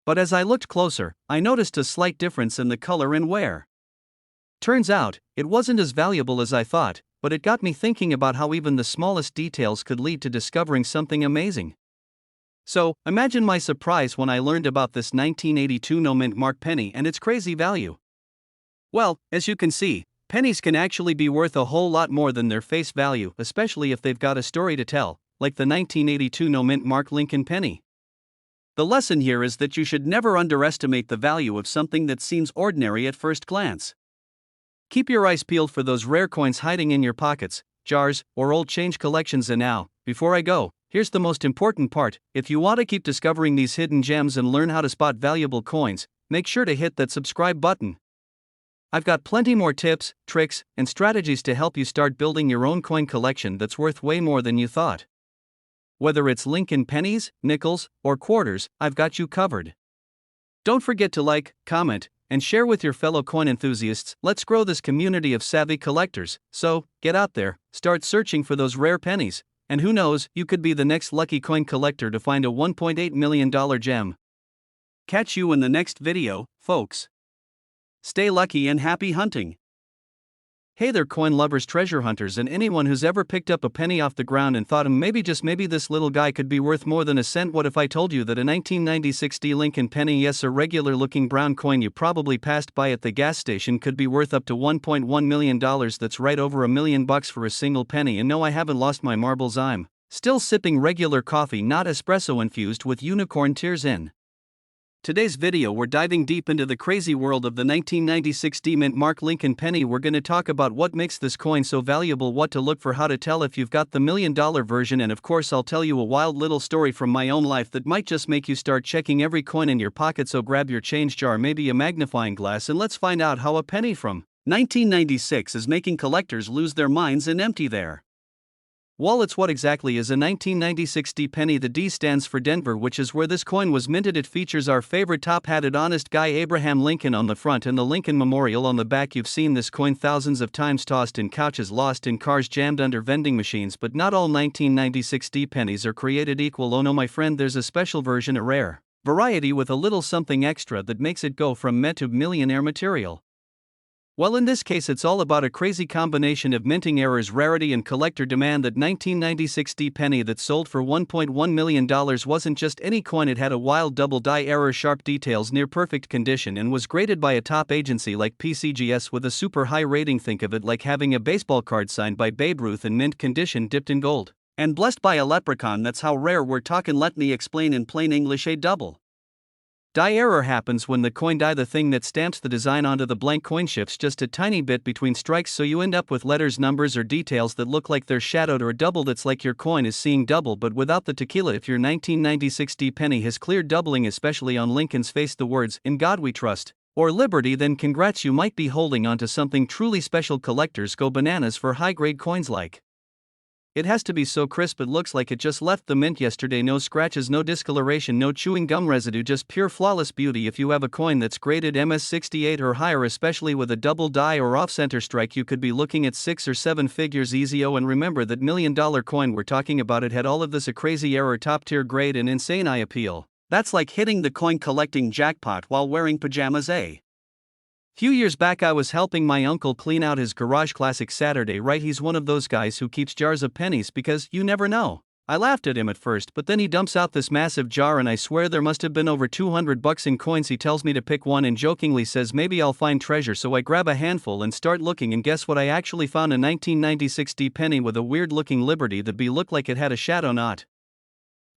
But as I looked closer, I noticed a slight difference in the color and wear. Turns out, it wasn't as valuable as I thought, but it got me thinking about how even the smallest details could lead to discovering something amazing. So, imagine my surprise when I learned about this 1982 no mint mark penny and its crazy value. Well, as you can see, pennies can actually be worth a whole lot more than their face value, especially if they've got a story to tell, like the 1982 no mint mark Lincoln penny. The lesson here is that you should never underestimate the value of something that seems ordinary at first glance. Keep your eyes peeled for those rare coins hiding in your pockets, jars, or old change collections. And now, before I go, here's the most important part. If you want to keep discovering these hidden gems and learn how to spot valuable coins, make sure to hit that subscribe button. I've got plenty more tips, tricks, and strategies to help you start building your own coin collection that's worth way more than you thought. Whether it's Lincoln pennies, nickels, or quarters, I've got you covered. Don't forget to like, comment, and share with your fellow coin enthusiasts. Let's grow this community of savvy collectors. So, get out there, start searching for those rare pennies, and who knows, you could be the next lucky coin collector to find a $1.8 million gem. Catch you in the next video, folks. Stay lucky and happy hunting. Hey there, coin lovers, treasure hunters, and anyone who's ever picked up a penny off the ground and thought, maybe, just maybe, this little guy could be worth more than a cent. What if I told you that a 1996 Lincoln penny, yes, a regular looking brown coin you probably passed by at the gas station, could be worth up to $1.1 million? That's right, over $1 million for a single penny. And no, I haven't lost my marbles. I'm still sipping regular coffee, not espresso infused with unicorn tears in. Today's video, we're diving deep into the crazy world of the 1996 mint mark Lincoln penny. We're going to talk about what makes this coin so valuable, what to look for, how to tell if you've got the $1 million version, and of course I'll tell you a wild little story from my own life that might just make you start checking every coin in your pocket. So grab your change jar, maybe a magnifying glass, and let's find out how a penny from 1996 is making collectors lose their minds and empty their wallets. What exactly is a 1996 penny? The D stands for Denver, which is where this coin was minted. It features our favorite top-hatted honest guy Abraham Lincoln on the front and the Lincoln Memorial on the back. You've seen this coin thousands of times, tossed in couches, lost in cars, jammed under vending machines, but not all 1996 pennies are created equal. Oh no, my friend, there's a special version, a rare variety with a little something extra that makes it go from mint to millionaire material. Well, in this case, it's all about a crazy combination of minting errors, rarity, and collector demand. That 1996 penny that sold for $1.1 million wasn't just any coin. It had a wild double die error, sharp details, near perfect condition, and was graded by a top agency like PCGS with a super high rating. Think of it like having a baseball card signed by Babe Ruth in mint condition, dipped in gold, and blessed by a leprechaun. That's how rare we're talking. Let me explain in plain English. A double die error happens when the coin die, the thing that stamps the design onto the blank coin, shifts just a tiny bit between strikes, so you end up with letters, numbers, or details that look like they're shadowed or doubled. It's like your coin is seeing double but without the tequila. If your 1996 penny has clear doubling, especially on Lincoln's face, the words "In God We Trust" or "Liberty," then congrats, you might be holding onto something truly special. Collectors go bananas for high-grade coins like it. Has to be so crisp it looks like it just left the mint yesterday. No scratches, no discoloration, no chewing gum residue, just pure flawless beauty. If you have a coin that's graded MS68 or higher, especially with a double die or off-center strike, you could be looking at 6 or 7 figures easy. Oh, and remember, that $1 million coin we're talking about, it had all of this: a crazy error, top-tier grade, and insane eye appeal. That's like hitting the coin collecting jackpot while wearing pajamas. Few years back, I was helping my uncle clean out his garage. Classic Saturday, right? He's one of those guys who keeps jars of pennies because you never know. I laughed at him at first, but then he dumps out this massive jar and I swear there must have been over $200 in coins. He tells me to pick one and jokingly says maybe I'll find treasure, so I grab a handful and start looking, and guess what? I actually found a 1996 D penny with a weird looking Liberty. The B looked like it had a shadow knot.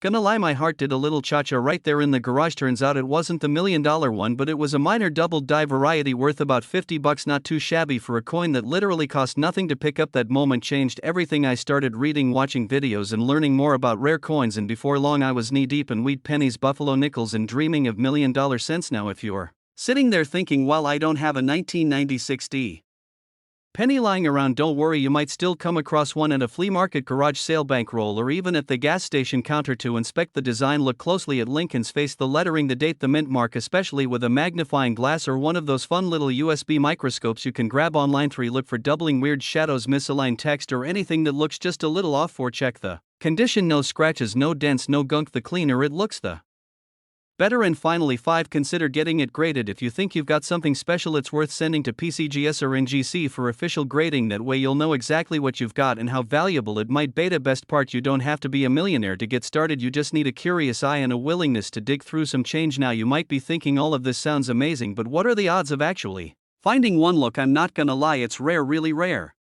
Gonna lie, my heart did a little cha-cha right there in the garage. Turns out it wasn't the $1 million one, but it was a minor double die variety worth about $50. Not too shabby for a coin that literally cost nothing to pick up. That moment changed everything. I started reading, watching videos, and learning more about rare coins, and before long I was knee-deep in wheat pennies, buffalo nickels, and dreaming of $1 million cents. Now if you're sitting there thinking, well, I don't have a 1996 D penny lying around, don't worry, you might still come across one at a flea market, garage sale, bankroll, or even at the gas station counter. To inspect the design, look closely at Lincoln's face, the lettering, the date, the mint mark, especially with a magnifying glass or one of those fun little USB microscopes you can grab online. 3. Look for doubling, weird shadows, misaligned text, or anything that looks just a little off. 4. Check the condition, no scratches, no dents, no gunk. The cleaner it looks, the better. And finally 5. Consider getting it graded. If you think you've got something special, it's worth sending to PCGS or NGC for official grading. That way you'll know exactly what you've got and how valuable it might be. The best part, you don't have to be a millionaire to get started, you just need a curious eye and a willingness to dig through some change. Now you might be thinking, all of this sounds amazing, but what are the odds of actually finding one? Look, I'm not gonna lie, it's rare, really rare.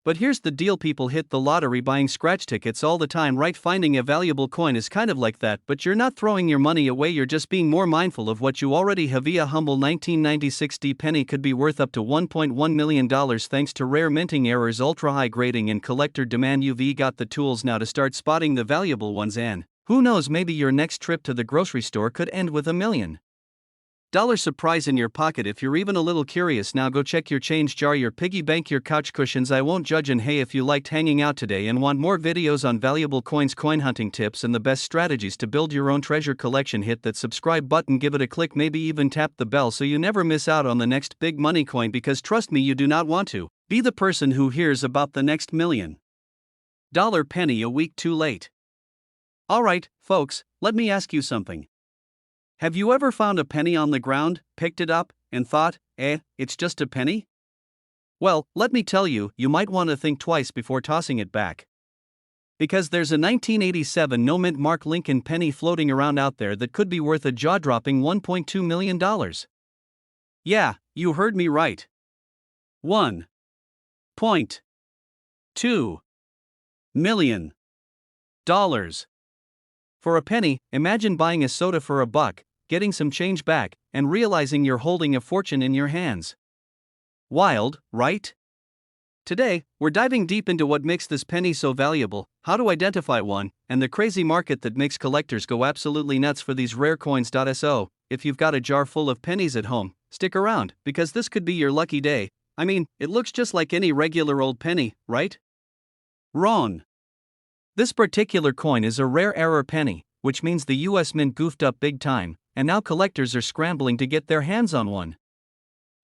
But here's the deal, people hit the lottery buying scratch tickets all the time, right? Finding a valuable coin is kind of like that, but you're not throwing your money away, you're just being more mindful of what you already have. A humble 1996 D penny could be worth up to $1.1 million thanks to rare minting errors, ultra high grading, and collector demand. You've got the tools now to start spotting the valuable ones, and who knows, maybe your next trip to the grocery store could end with $1 million surprise in your pocket. If you're even a little curious now, go check your change jar, your piggy bank, your couch cushions. I won't judge. And hey, if you liked hanging out today and want more videos on valuable coins, coin hunting tips, and the best strategies to build your own treasure collection, hit that subscribe button, give it a click, maybe even tap the bell so you never miss out on the next big money coin, because trust me, you do not want to be the person who hears about the next $1 million penny a week too late. Alright, folks, let me ask you something. Have you ever found a penny on the ground, picked it up, and thought, it's just a penny? Well, let me tell you, you might want to think twice before tossing it back. Because there's a 1987 no mint mark Lincoln penny floating around out there that could be worth a jaw-dropping $1.2 million. Yeah, you heard me right. $1.2 million. For a penny, imagine buying a soda for $1, getting some change back, and realizing you're holding a fortune in your hands. Wild, right? Today, we're diving deep into what makes this penny so valuable, how to identify one, and the crazy market that makes collectors go absolutely nuts for these rare coins. So, if you've got a jar full of pennies at home, stick around, because this could be your lucky day. I mean, it looks just like any regular old penny, right? Wrong. This particular coin is a rare error penny, which means the US Mint goofed up big time, and now collectors are scrambling to get their hands on one.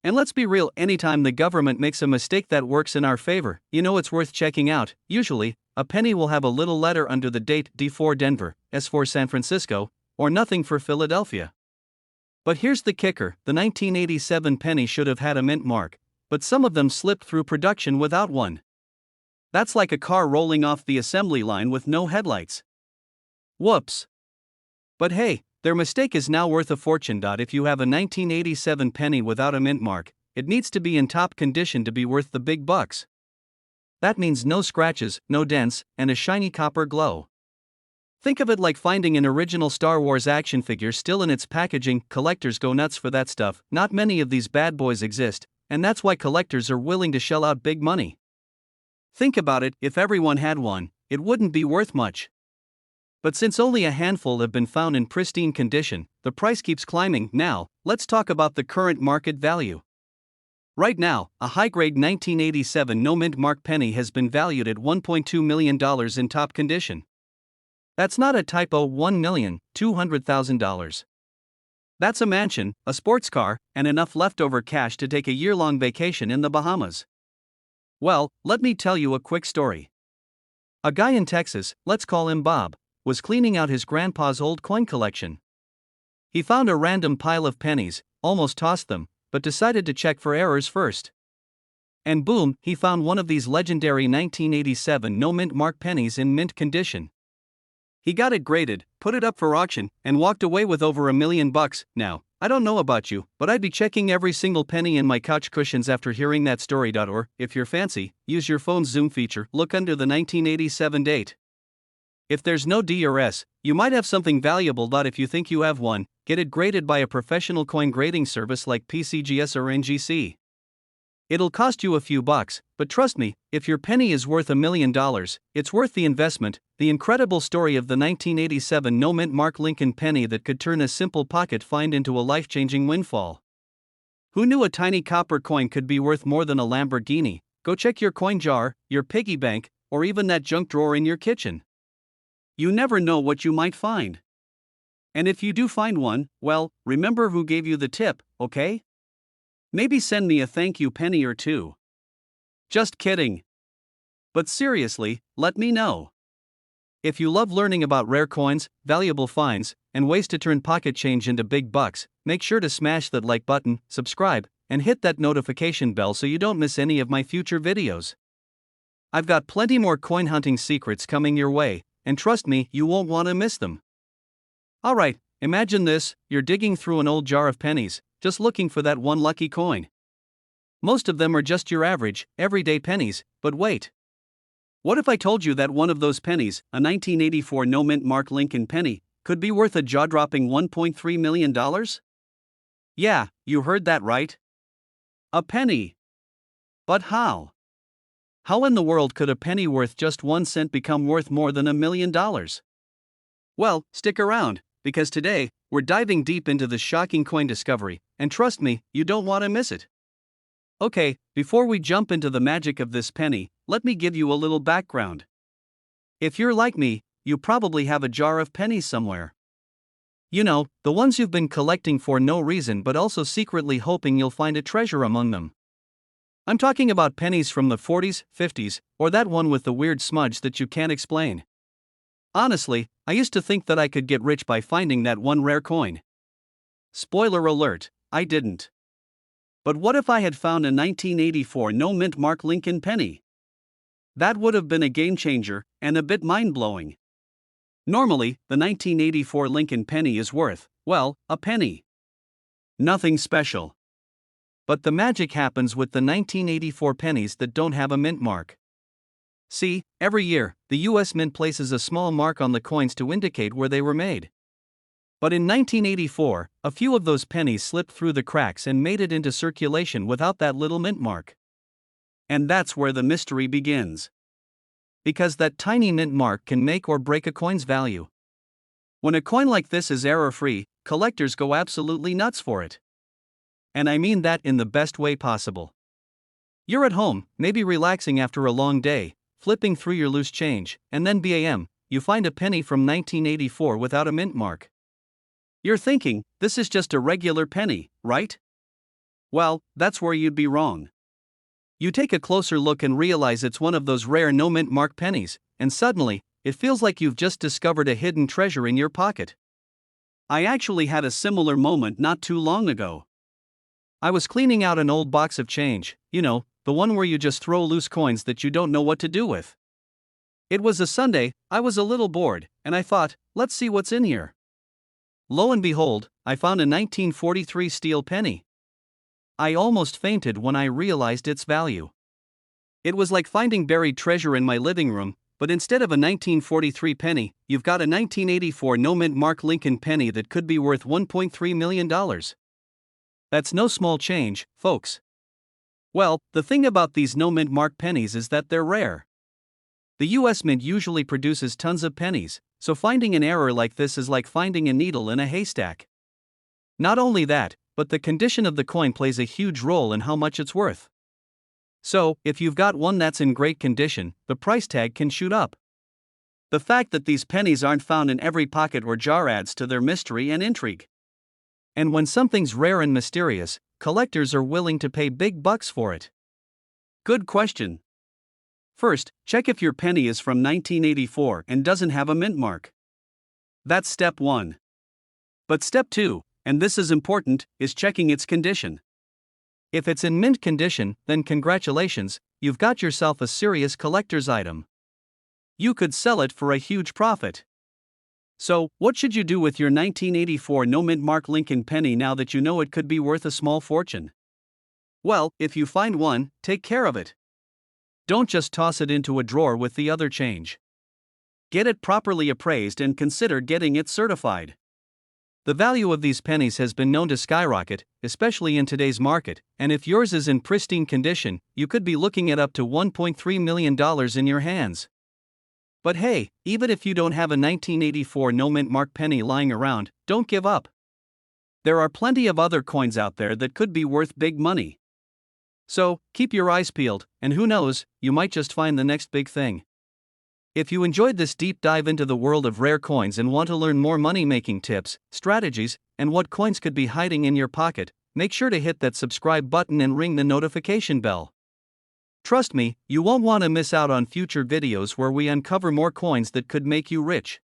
And let's be real, anytime the government makes a mistake that works in our favor, it's worth checking out. Usually, a penny will have a little letter under the date, D for Denver, S for San Francisco, or nothing for Philadelphia. But here's the kicker, the 1987 penny should have had a mint mark, but some of them slipped through production without one. That's like a car rolling off the assembly line with no headlights. Whoops. But hey, their mistake is now worth a fortune. If you have a 1987 penny without a mint mark, it needs to be in top condition to be worth the big bucks. That means no scratches, no dents, and a shiny copper glow. Think of it like finding an original Star Wars action figure still in its packaging. Collectors go nuts for that stuff. Not many of these bad boys exist, and that's why collectors are willing to shell out big money. Think about it, if everyone had one, it wouldn't be worth much. But since only a handful have been found in pristine condition, the price keeps climbing. Now, let's talk about the current market value. Right now, a high-grade 1987 no-mint mark penny has been valued at $1.2 million in top condition. That's not a typo, $1,200,000. That's a mansion, a sports car, and enough leftover cash to take a year-long vacation in the Bahamas. Well, let me tell you a quick story. A guy in Texas, let's call him Bob, was cleaning out his grandpa's old coin collection. He found a random pile of pennies, almost tossed them, but decided to check for errors first. And boom, he found one of these legendary 1987 no mint mark pennies in mint condition. He got it graded, put it up for auction, and walked away with over $1 million. Now, I don't know about you, but I'd be checking every single penny in my couch cushions after hearing that story. Or, if you're fancy, use your phone's zoom feature, look under the 1987 date. If there's no D or S, you might have something valuable. If you think you have one, get it graded by a professional coin grading service like PCGS or NGC. It'll cost you a few bucks, but trust me, if your penny is worth $1 million, it's worth the investment. The incredible story of the 1987 no-mint Mark Lincoln penny that could turn a simple pocket find into a life-changing windfall. Who knew a tiny copper coin could be worth more than a Lamborghini? Go check your coin jar, your piggy bank, or even that junk drawer in your kitchen. You never know what you might find. And if you do find one, well, remember who gave you the tip, okay? Maybe send me a thank you penny or two. Just kidding. But seriously, let me know. If you love learning about rare coins, valuable finds, and ways to turn pocket change into big bucks, make sure to smash that like button, subscribe, and hit that notification bell so you don't miss any of my future videos. I've got plenty more coin hunting secrets coming your way, and trust me, you won't want to miss them. Alright, imagine this: you're digging through an old jar of pennies, just looking for that one lucky coin. Most of them are just your average, everyday pennies, but wait. What if I told you that one of those pennies, a 1984 no-mint Mark Lincoln penny, could be worth a jaw-dropping $1.3 million? Yeah, you heard that right. A penny. But how? How in the world could a penny worth just 1 cent become worth more than $1 million? Well, stick around, because today, we're diving deep into this shocking coin discovery, and trust me, you don't want to miss it. Okay, before we jump into the magic of this penny, let me give you a little background. If you're like me, you probably have a jar of pennies somewhere. You know, the ones you've been collecting for no reason but also secretly hoping you'll find a treasure among them. I'm talking about pennies from the 40s, 50s, or that one with the weird smudge that you can't explain. Honestly, I used to think that I could get rich by finding that one rare coin. Spoiler alert, I didn't. But what if I had found a 1984 no-mint Mark Lincoln penny? That would have been a game changer, and a bit mind-blowing. Normally, the 1984 Lincoln penny is worth, well, a penny. Nothing special. But the magic happens with the 1984 pennies that don't have a mint mark. See, every year, the US Mint places a small mark on the coins to indicate where they were made. But in 1984, a few of those pennies slipped through the cracks and made it into circulation without that little mint mark. And that's where the mystery begins. Because that tiny mint mark can make or break a coin's value. When a coin like this is error-free, collectors go absolutely nuts for it. And I mean that in the best way possible. You're at home, maybe relaxing after a long day, flipping through your loose change, and then bam, you find a penny from 1984 without a mint mark. You're thinking, this is just a regular penny, right? Well, that's where you'd be wrong. You take a closer look and realize it's one of those rare no mint mark pennies, and suddenly, it feels like you've just discovered a hidden treasure in your pocket. I actually had a similar moment not too long ago. I was cleaning out an old box of change, you know, the one where you just throw loose coins that you don't know what to do with. It was a Sunday, I was a little bored, and I thought, let's see what's in here. Lo and behold, I found a 1943 steel penny. I almost fainted when I realized its value. It was like finding buried treasure in my living room, but instead of a 1943 penny, you've got a 1984 no-mint Mark Lincoln penny that could be worth $1.3 million. That's no small change, folks. Well, the thing about these no-mint mark pennies is that they're rare. The US Mint usually produces tons of pennies, so finding an error like this is like finding a needle in a haystack. Not only that, but the condition of the coin plays a huge role in how much it's worth. So, if you've got one that's in great condition, the price tag can shoot up. The fact that these pennies aren't found in every pocket or jar adds to their mystery and intrigue. And when something's rare and mysterious, collectors are willing to pay big bucks for it. Good question. First, check if your penny is from 1984 and doesn't have a mint mark. That's step 1. But step 2, and this is important, is checking its condition. If it's in mint condition, then congratulations, you've got yourself a serious collector's item. You could sell it for a huge profit. So, what should you do with your 1984 no mint mark Lincoln penny now that you know it could be worth a small fortune? Well, if you find one, take care of it. Don't just toss it into a drawer with the other change. Get it properly appraised and consider getting it certified. The value of these pennies has been known to skyrocket, especially in today's market, and if yours is in pristine condition, you could be looking at up to $1.3 million in your hands. But hey, even if you don't have a 1984 no mint mark penny lying around, don't give up. There are plenty of other coins out there that could be worth big money. So, keep your eyes peeled, and who knows, you might just find the next big thing. If you enjoyed this deep dive into the world of rare coins and want to learn more money-making tips, strategies, and what coins could be hiding in your pocket, make sure to hit that subscribe button and ring the notification bell. Trust me, you won't want to miss out on future videos where we uncover more coins that could make you rich.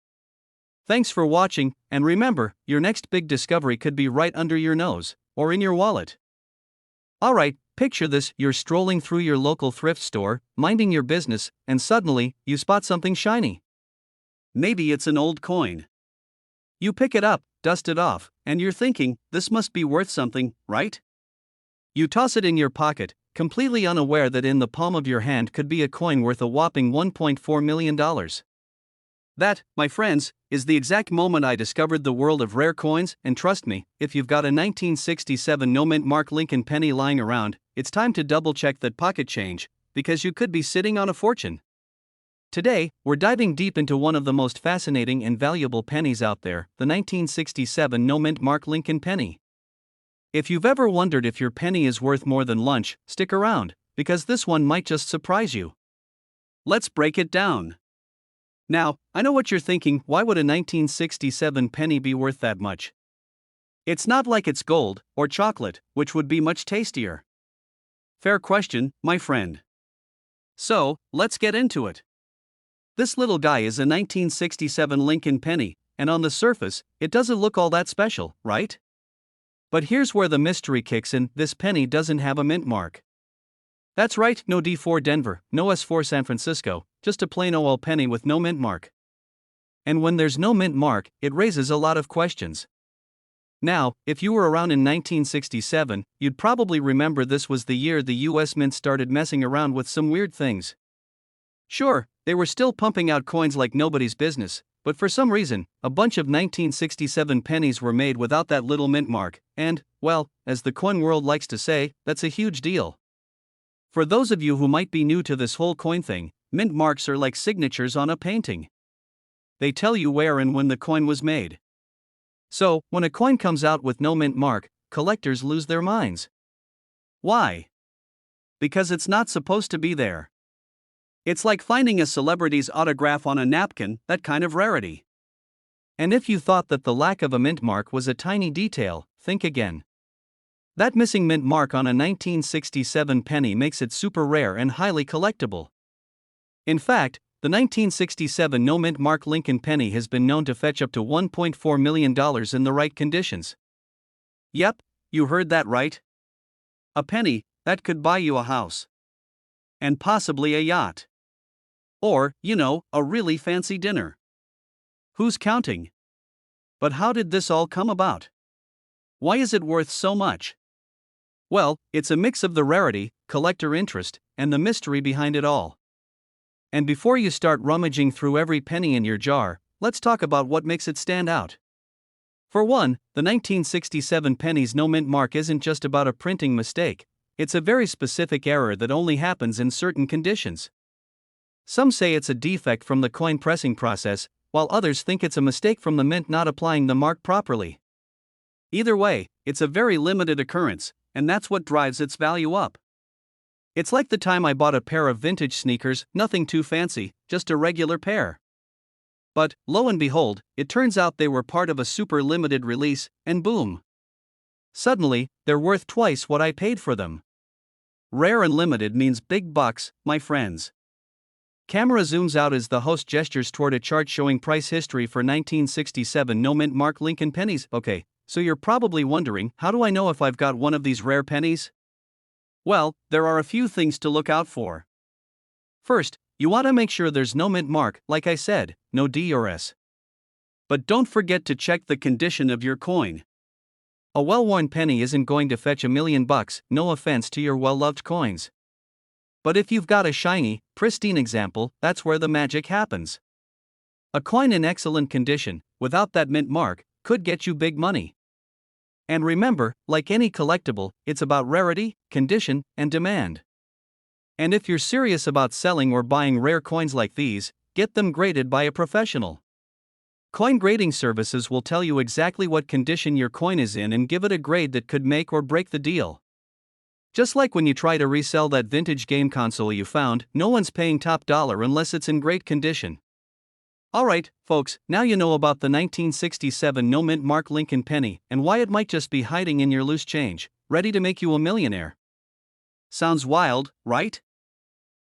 Thanks for watching, and remember, your next big discovery could be right under your nose, or in your wallet. Alright, picture this: you're strolling through your local thrift store, minding your business, and suddenly, you spot something shiny. Maybe it's an old coin. You pick it up, dust it off, and you're thinking, this must be worth something, right? You toss it in your pocket, completely unaware that in the palm of your hand could be a coin worth a whopping $1.4 million. That, my friends, is the exact moment I discovered the world of rare coins, and trust me, if you've got a 1967 no mint mark Lincoln penny lying around, it's time to double check that pocket change, because you could be sitting on a fortune. Today, we're diving deep into one of the most fascinating and valuable pennies out there, the 1967 no mint mark Lincoln penny. If you've ever wondered if your penny is worth more than lunch, stick around, because this one might just surprise you. Let's break it down. Now, I know what you're thinking: why would a 1967 penny be worth that much? It's not like it's gold or chocolate, which would be much tastier. Fair question, my friend. So, let's get into it. This little guy is a 1967 Lincoln penny, and on the surface, it doesn't look all that special, right? But here's where the mystery kicks in: this penny doesn't have a mint mark. That's right, no D for Denver, no S for San Francisco, just a plain old penny with no mint mark. And when there's no mint mark, it raises a lot of questions. Now, if you were around in 1967, you'd probably remember this was the year the US Mint started messing around with some weird things. Sure, they were still pumping out coins like nobody's business, but for some reason, a bunch of 1967 pennies were made without that little mint mark, and, well, as the coin world likes to say, that's a huge deal. For those of you who might be new to this whole coin thing, mint marks are like signatures on a painting. They tell you where and when the coin was made. So, when a coin comes out with no mint mark, collectors lose their minds. Why? Because it's not supposed to be there. It's like finding a celebrity's autograph on a napkin, that kind of rarity. And if you thought that the lack of a mint mark was a tiny detail, think again. That missing mint mark on a 1967 penny makes it super rare and highly collectible. In fact, the 1967 no mint mark Lincoln penny has been known to fetch up to $1.4 million in the right conditions. Yep, you heard that right. A penny that could buy you a house. And possibly a yacht. Or, a really fancy dinner. Who's counting? But how did this all come about? Why is it worth so much? Well, it's a mix of the rarity, collector interest, and the mystery behind it all. And before you start rummaging through every penny in your jar, let's talk about what makes it stand out. For one, the 1967 penny's no mint mark isn't just about a printing mistake, it's a very specific error that only happens in certain conditions. Some say it's a defect from the coin pressing process, while others think it's a mistake from the mint not applying the mark properly. Either way, it's a very limited occurrence, and that's what drives its value up. It's like the time I bought a pair of vintage sneakers, nothing too fancy, just a regular pair. But, lo and behold, it turns out they were part of a super limited release, and boom. Suddenly, they're worth twice what I paid for them. Rare and limited means big bucks, my friends. Camera zooms out as the host gestures toward a chart showing price history for 1967 no mint mark Lincoln pennies. Okay, so you're probably wondering, how do I know if I've got one of these rare pennies? Well, there are a few things to look out for. First, you want to make sure there's no mint mark, like I said, no D or S. But don't forget to check the condition of your coin. A well-worn penny isn't going to fetch $1,000,000, no offense to your well-loved coins. But if you've got a shiny, pristine example, that's where the magic happens. A coin in excellent condition, without that mint mark, could get you big money. And remember, like any collectible, it's about rarity, condition, and demand. And if you're serious about selling or buying rare coins like these, get them graded by a professional. Coin grading services will tell you exactly what condition your coin is in and give it a grade that could make or break the deal. Just like when you try to resell that vintage game console you found, no one's paying top dollar unless it's in great condition. Alright, folks, now you know about the 1967 no mint mark Lincoln penny and why it might just be hiding in your loose change, ready to make you a millionaire. Sounds wild, right?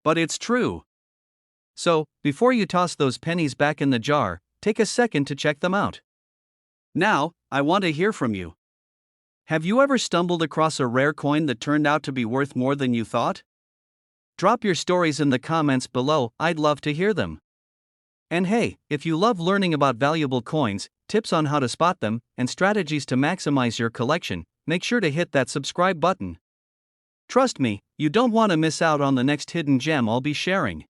But it's true. So, before you toss those pennies back in the jar, take a second to check them out. Now, I want to hear from you. Have you ever stumbled across a rare coin that turned out to be worth more than you thought? Drop your stories in the comments below, I'd love to hear them. And hey, if you love learning about valuable coins, tips on how to spot them, and strategies to maximize your collection, make sure to hit that subscribe button. Trust me, you don't want to miss out on the next hidden gem I'll be sharing.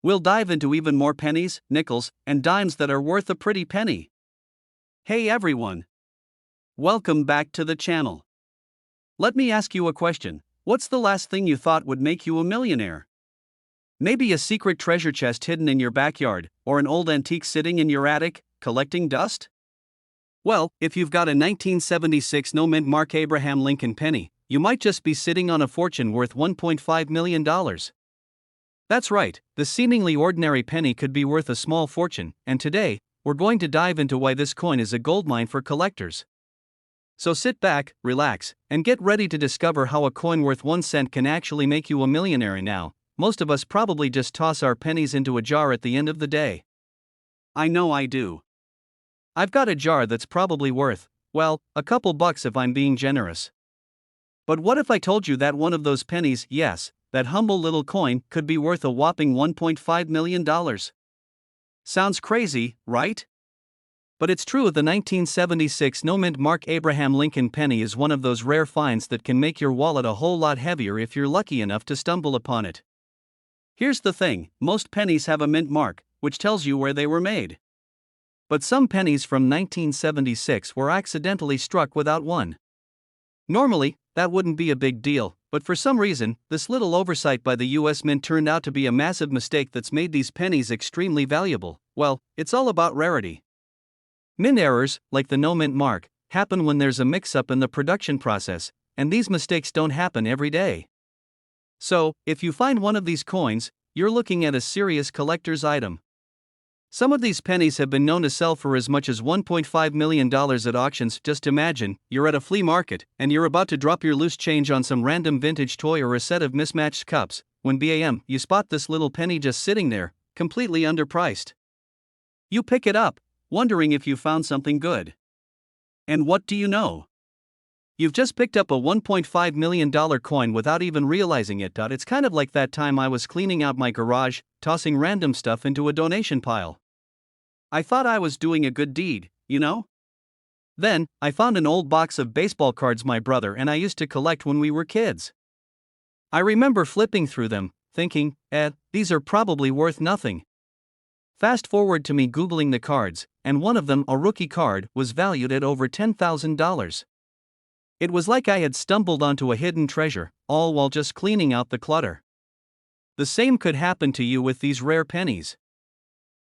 We'll dive into even more pennies, nickels, and dimes that are worth a pretty penny. Hey everyone! Welcome back to the channel. Let me ask you a question. What's the last thing you thought would make you a millionaire? Maybe a secret treasure chest hidden in your backyard, or an old antique sitting in your attic, collecting dust? Well, if you've got a 1976 no mint mark Abraham Lincoln penny, you might just be sitting on a fortune worth $1.5 million. That's right, the seemingly ordinary penny could be worth a small fortune, and today, we're going to dive into why this coin is a goldmine for collectors. So sit back, relax, and get ready to discover how a coin worth 1 cent can actually make you a millionaire. Now, most of us probably just toss our pennies into a jar at the end of the day. I know I do. I've got a jar that's probably worth, well, a couple bucks if I'm being generous. But what if I told you that one of those pennies, yes, that humble little coin, could be worth a whopping $1.5 million? Sounds crazy, right? But it's true. The 1976 no mint mark Abraham Lincoln penny is one of those rare finds that can make your wallet a whole lot heavier if you're lucky enough to stumble upon it. Here's the thing, most pennies have a mint mark, which tells you where they were made. But some pennies from 1976 were accidentally struck without one. Normally, that wouldn't be a big deal, but for some reason, this little oversight by the US Mint turned out to be a massive mistake that's made these pennies extremely valuable. Well, it's all about rarity. Mint errors, like the no mint mark, happen when there's a mix-up in the production process, and these mistakes don't happen every day. So, if you find one of these coins, you're looking at a serious collector's item. Some of these pennies have been known to sell for as much as $1.5 million at auctions. Just imagine, you're at a flea market, and you're about to drop your loose change on some random vintage toy or a set of mismatched cups, when bam, you spot this little penny just sitting there, completely underpriced. You pick it up, wondering if you found something good. And what do you know? You've just picked up a $1.5 million coin without even realizing it. It's kind of like that time I was cleaning out my garage, tossing random stuff into a donation pile. I thought I was doing a good deed, you know? Then, I found an old box of baseball cards my brother and I used to collect when we were kids. I remember flipping through them, thinking, these are probably worth nothing. Fast forward to me Googling the cards, and one of them, a rookie card, was valued at over $10,000. It was like I had stumbled onto a hidden treasure, all while just cleaning out the clutter. The same could happen to you with these rare pennies.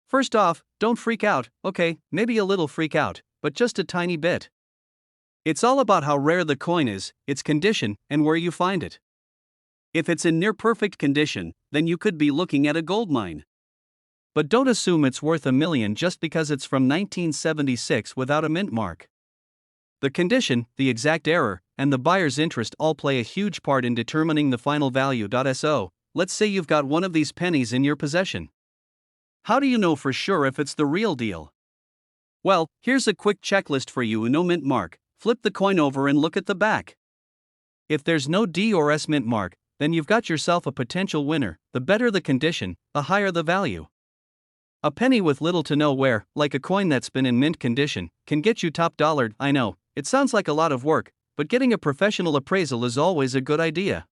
First off, don't freak out. Okay, maybe a little freak out, but just a tiny bit. It's all about how rare the coin is, its condition, and where you find it. If it's in near perfect condition, then you could be looking at a gold mine. But don't assume it's worth $1 million just because it's from 1976 without a mint mark. The condition, the exact error, and the buyer's interest all play a huge part in determining the final value. So, let's say you've got one of these pennies in your possession. How do you know for sure if it's the real deal? Well, here's a quick checklist for you. No mint mark. Flip the coin over and look at the back. If there's no D or S mint mark, then you've got yourself a potential winner. The better the condition, the higher the value. A penny with little to no wear, like a coin that's been in mint condition, can get you top dollared. I know, it sounds like a lot of work, but getting a professional appraisal is always a good idea.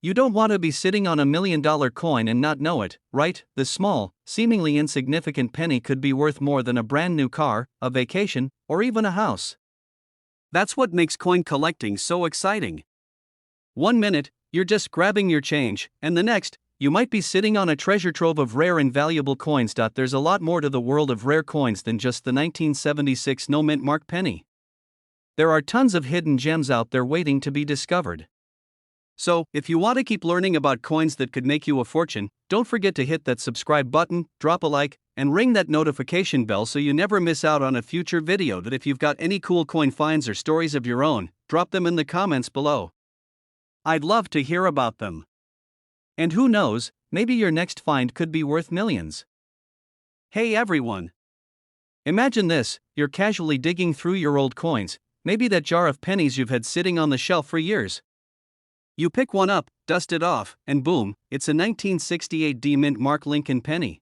You don't want to be sitting on $1 million coin and not know it, right? This small, seemingly insignificant penny could be worth more than a brand new car, a vacation, or even a house. That's what makes coin collecting so exciting. 1 minute, you're just grabbing your change, and the next, you might be sitting on a treasure trove of rare and valuable coins. There's a lot more to the world of rare coins than just the 1976 no mint mark penny. There are tons of hidden gems out there waiting to be discovered. So, if you want to keep learning about coins that could make you a fortune, don't forget to hit that subscribe button, drop a like, and ring that notification bell so you never miss out on a future video. If you've got any cool coin finds or stories of your own, drop them in the comments below. I'd love to hear about them. And who knows, maybe your next find could be worth millions. Hey everyone! Imagine this, you're casually digging through your old coins, maybe that jar of pennies you've had sitting on the shelf for years. You pick one up, dust it off, and boom, it's a 1968 mint mark Lincoln penny.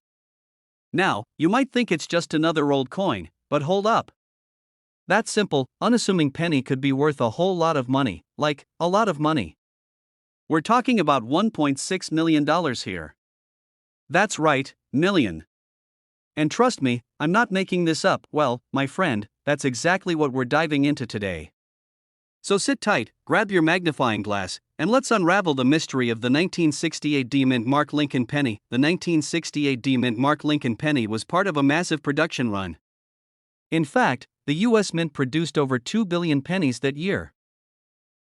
Now, you might think it's just another old coin, but hold up. That simple, unassuming penny could be worth a whole lot of money, like, a lot of money. We're talking about $1.6 million here. That's right, million. And trust me, I'm not making this up. Well, my friend, that's exactly what we're diving into today. So sit tight, grab your magnifying glass, and let's unravel the mystery of the 1968 mint mark Lincoln penny. The 1968 mint mark Lincoln penny was part of a massive production run. In fact, the US Mint produced over 2 billion pennies that year.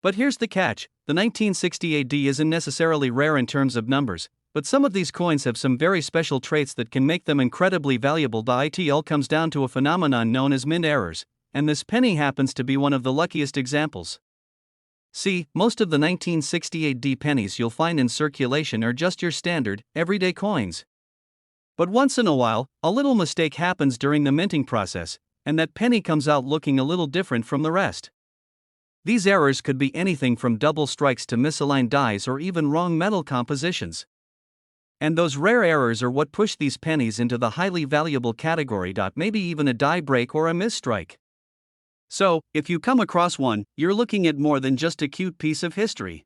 But here's the catch, the 1968 isn't necessarily rare in terms of numbers, but some of these coins have some very special traits that can make them incredibly valuable. It all comes down to a phenomenon known as mint errors, and this penny happens to be one of the luckiest examples. See, most of the 1968 pennies you'll find in circulation are just your standard, everyday coins. But once in a while, a little mistake happens during the minting process, and that penny comes out looking a little different from the rest. These errors could be anything from double strikes to misaligned dies or even wrong metal compositions. And those rare errors are what push these pennies into the highly valuable category. Maybe even a die break or a misstrike. So, if you come across one, you're looking at more than just a cute piece of history.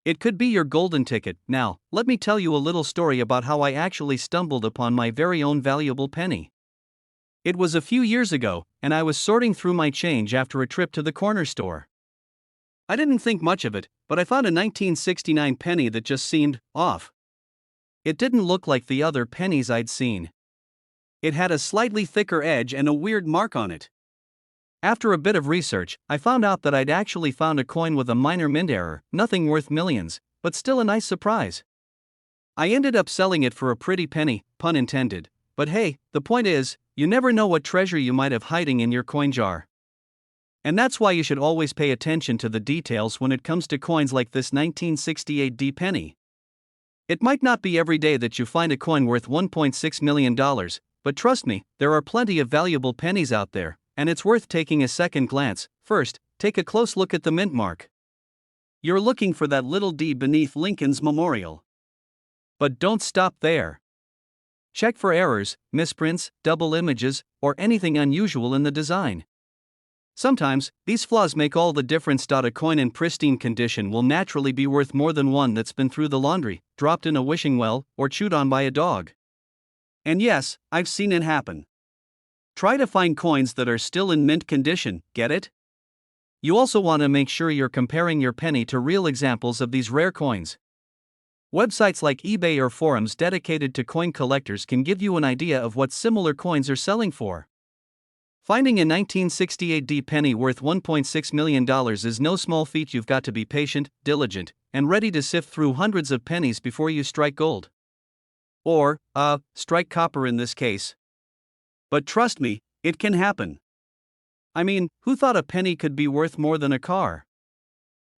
It could be your golden ticket. Now, let me tell you a little story about how I actually stumbled upon my very own valuable penny. It was a few years ago, and I was sorting through my change after a trip to the corner store. I didn't think much of it, but I found a 1969 penny that just seemed off. It didn't look like the other pennies I'd seen. It had a slightly thicker edge and a weird mark on it. After a bit of research, I found out that I'd actually found a coin with a minor mint error, nothing worth millions, but still a nice surprise. I ended up selling it for a pretty penny, pun intended, but hey, the point is, you never know what treasure you might have hiding in your coin jar. And that's why you should always pay attention to the details when it comes to coins like this 1968 penny. It might not be every day that you find a coin worth $1.6 million, but trust me, there are plenty of valuable pennies out there, and it's worth taking a second glance. First, take a close look at the mint mark. You're looking for that little D beneath Lincoln's memorial. But don't stop there. Check for errors, misprints, double images, or anything unusual in the design. Sometimes, these flaws make all the difference. A coin in pristine condition will naturally be worth more than one that's been through the laundry, dropped in a wishing well, or chewed on by a dog. And yes, I've seen it happen. Try to find coins that are still in mint condition, get it? You also want to make sure you're comparing your penny to real examples of these rare coins. Websites like eBay or forums dedicated to coin collectors can give you an idea of what similar coins are selling for. Finding a 1968 penny worth $1.6 million is no small feat. You've got to be patient, diligent, and ready to sift through hundreds of pennies before you strike gold. Or, strike copper in this case. But trust me, it can happen. I mean, who thought a penny could be worth more than a car?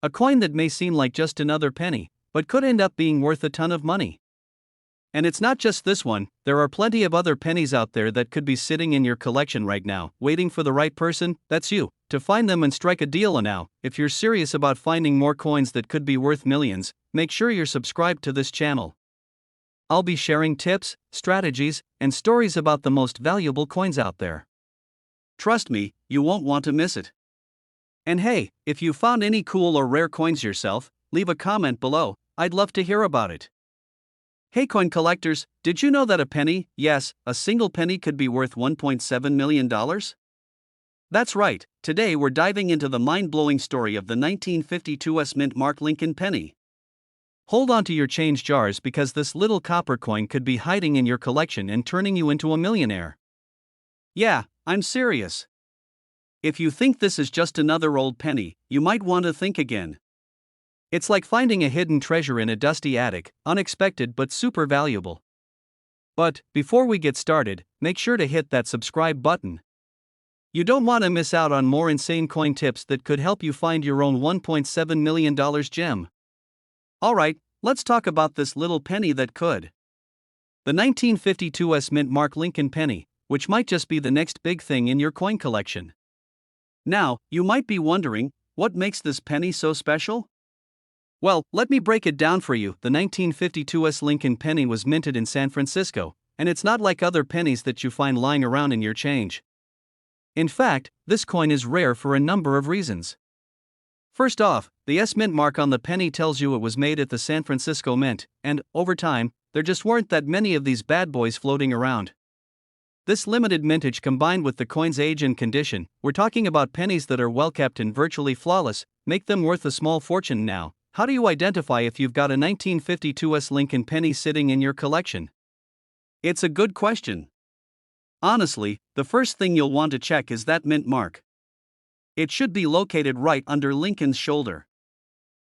A coin that may seem like just another penny, but could end up being worth a ton of money. And it's not just this one, there are plenty of other pennies out there that could be sitting in your collection right now, waiting for the right person, that's you, to find them and strike a deal. Now, if you're serious about finding more coins that could be worth millions, make sure you're subscribed to this channel. I'll be sharing tips, strategies, and stories about the most valuable coins out there. Trust me, you won't want to miss it. And hey, if you found any cool or rare coins yourself, leave a comment below, I'd love to hear about it. Hey coin collectors, did you know that a penny, yes, a single penny could be worth $1.7 million? That's right, today we're diving into the mind-blowing story of the 1952 mint mark Lincoln penny. Hold on to your change jars because this little copper coin could be hiding in your collection and turning you into a millionaire. Yeah, I'm serious. If you think this is just another old penny, you might want to think again. It's like finding a hidden treasure in a dusty attic, unexpected but super valuable. But, before we get started, make sure to hit that subscribe button. You don't want to miss out on more insane coin tips that could help you find your own $1.7 million gem. Alright, let's talk about this little penny that could. The 1952 mint mark Lincoln penny, which might just be the next big thing in your coin collection. Now, you might be wondering, what makes this penny so special? Well, let me break it down for you. The 1952 Lincoln penny was minted in San Francisco, and it's not like other pennies that you find lying around in your change. In fact, this coin is rare for a number of reasons. First off, the S mint mark on the penny tells you it was made at the San Francisco Mint, and, over time, there just weren't that many of these bad boys floating around. This limited mintage combined with the coin's age and condition, we're talking about pennies that are well kept and virtually flawless, make them worth a small fortune now. How do you identify if you've got a 1952 Lincoln penny sitting in your collection? It's a good question. Honestly, the first thing you'll want to check is that mint mark. It should be located right under Lincoln's shoulder.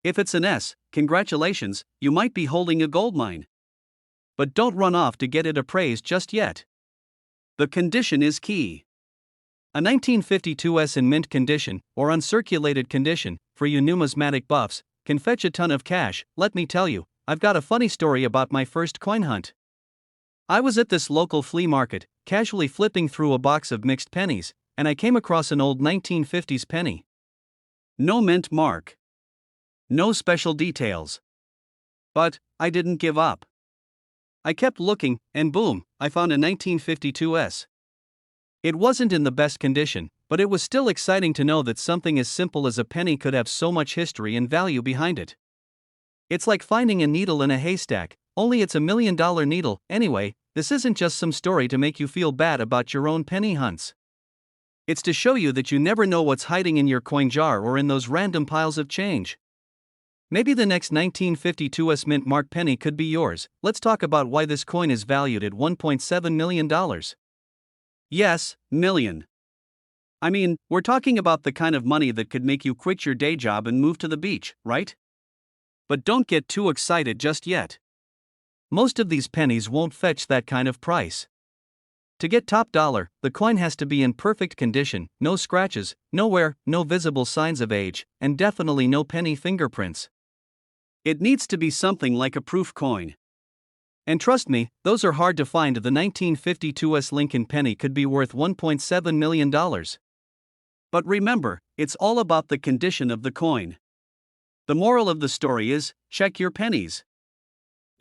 If it's an S, congratulations, you might be holding a gold mine. But don't run off to get it appraised just yet. The condition is key. A 1952 in mint condition, or uncirculated condition, for you numismatic buffs, can fetch a ton of cash. Let me tell you, I've got a funny story about my first coin hunt. I was at this local flea market, casually flipping through a box of mixed pennies, and I came across an old 1950s penny. No mint mark. No special details. But, I didn't give up. I kept looking, and boom, I found a 1952 It wasn't in the best condition, but it was still exciting to know that something as simple as a penny could have so much history and value behind it. It's like finding a needle in a haystack, only it's $1 million needle. Anyway, this isn't just some story to make you feel bad about your own penny hunts. It's to show you that you never know what's hiding in your coin jar or in those random piles of change. Maybe the next 1952 mint mark penny could be yours. Let's talk about why this coin is valued at $1.7 million. Yes, million. I mean, we're talking about the kind of money that could make you quit your day job and move to the beach, right? But don't get too excited just yet. Most of these pennies won't fetch that kind of price. To get top dollar, the coin has to be in perfect condition, no scratches, no wear, no visible signs of age, and definitely no penny fingerprints. It needs to be something like a proof coin. And trust me, those are hard to find. The 1952 Lincoln penny could be worth $1.7 million. But remember, it's all about the condition of the coin. The moral of the story is, check your pennies.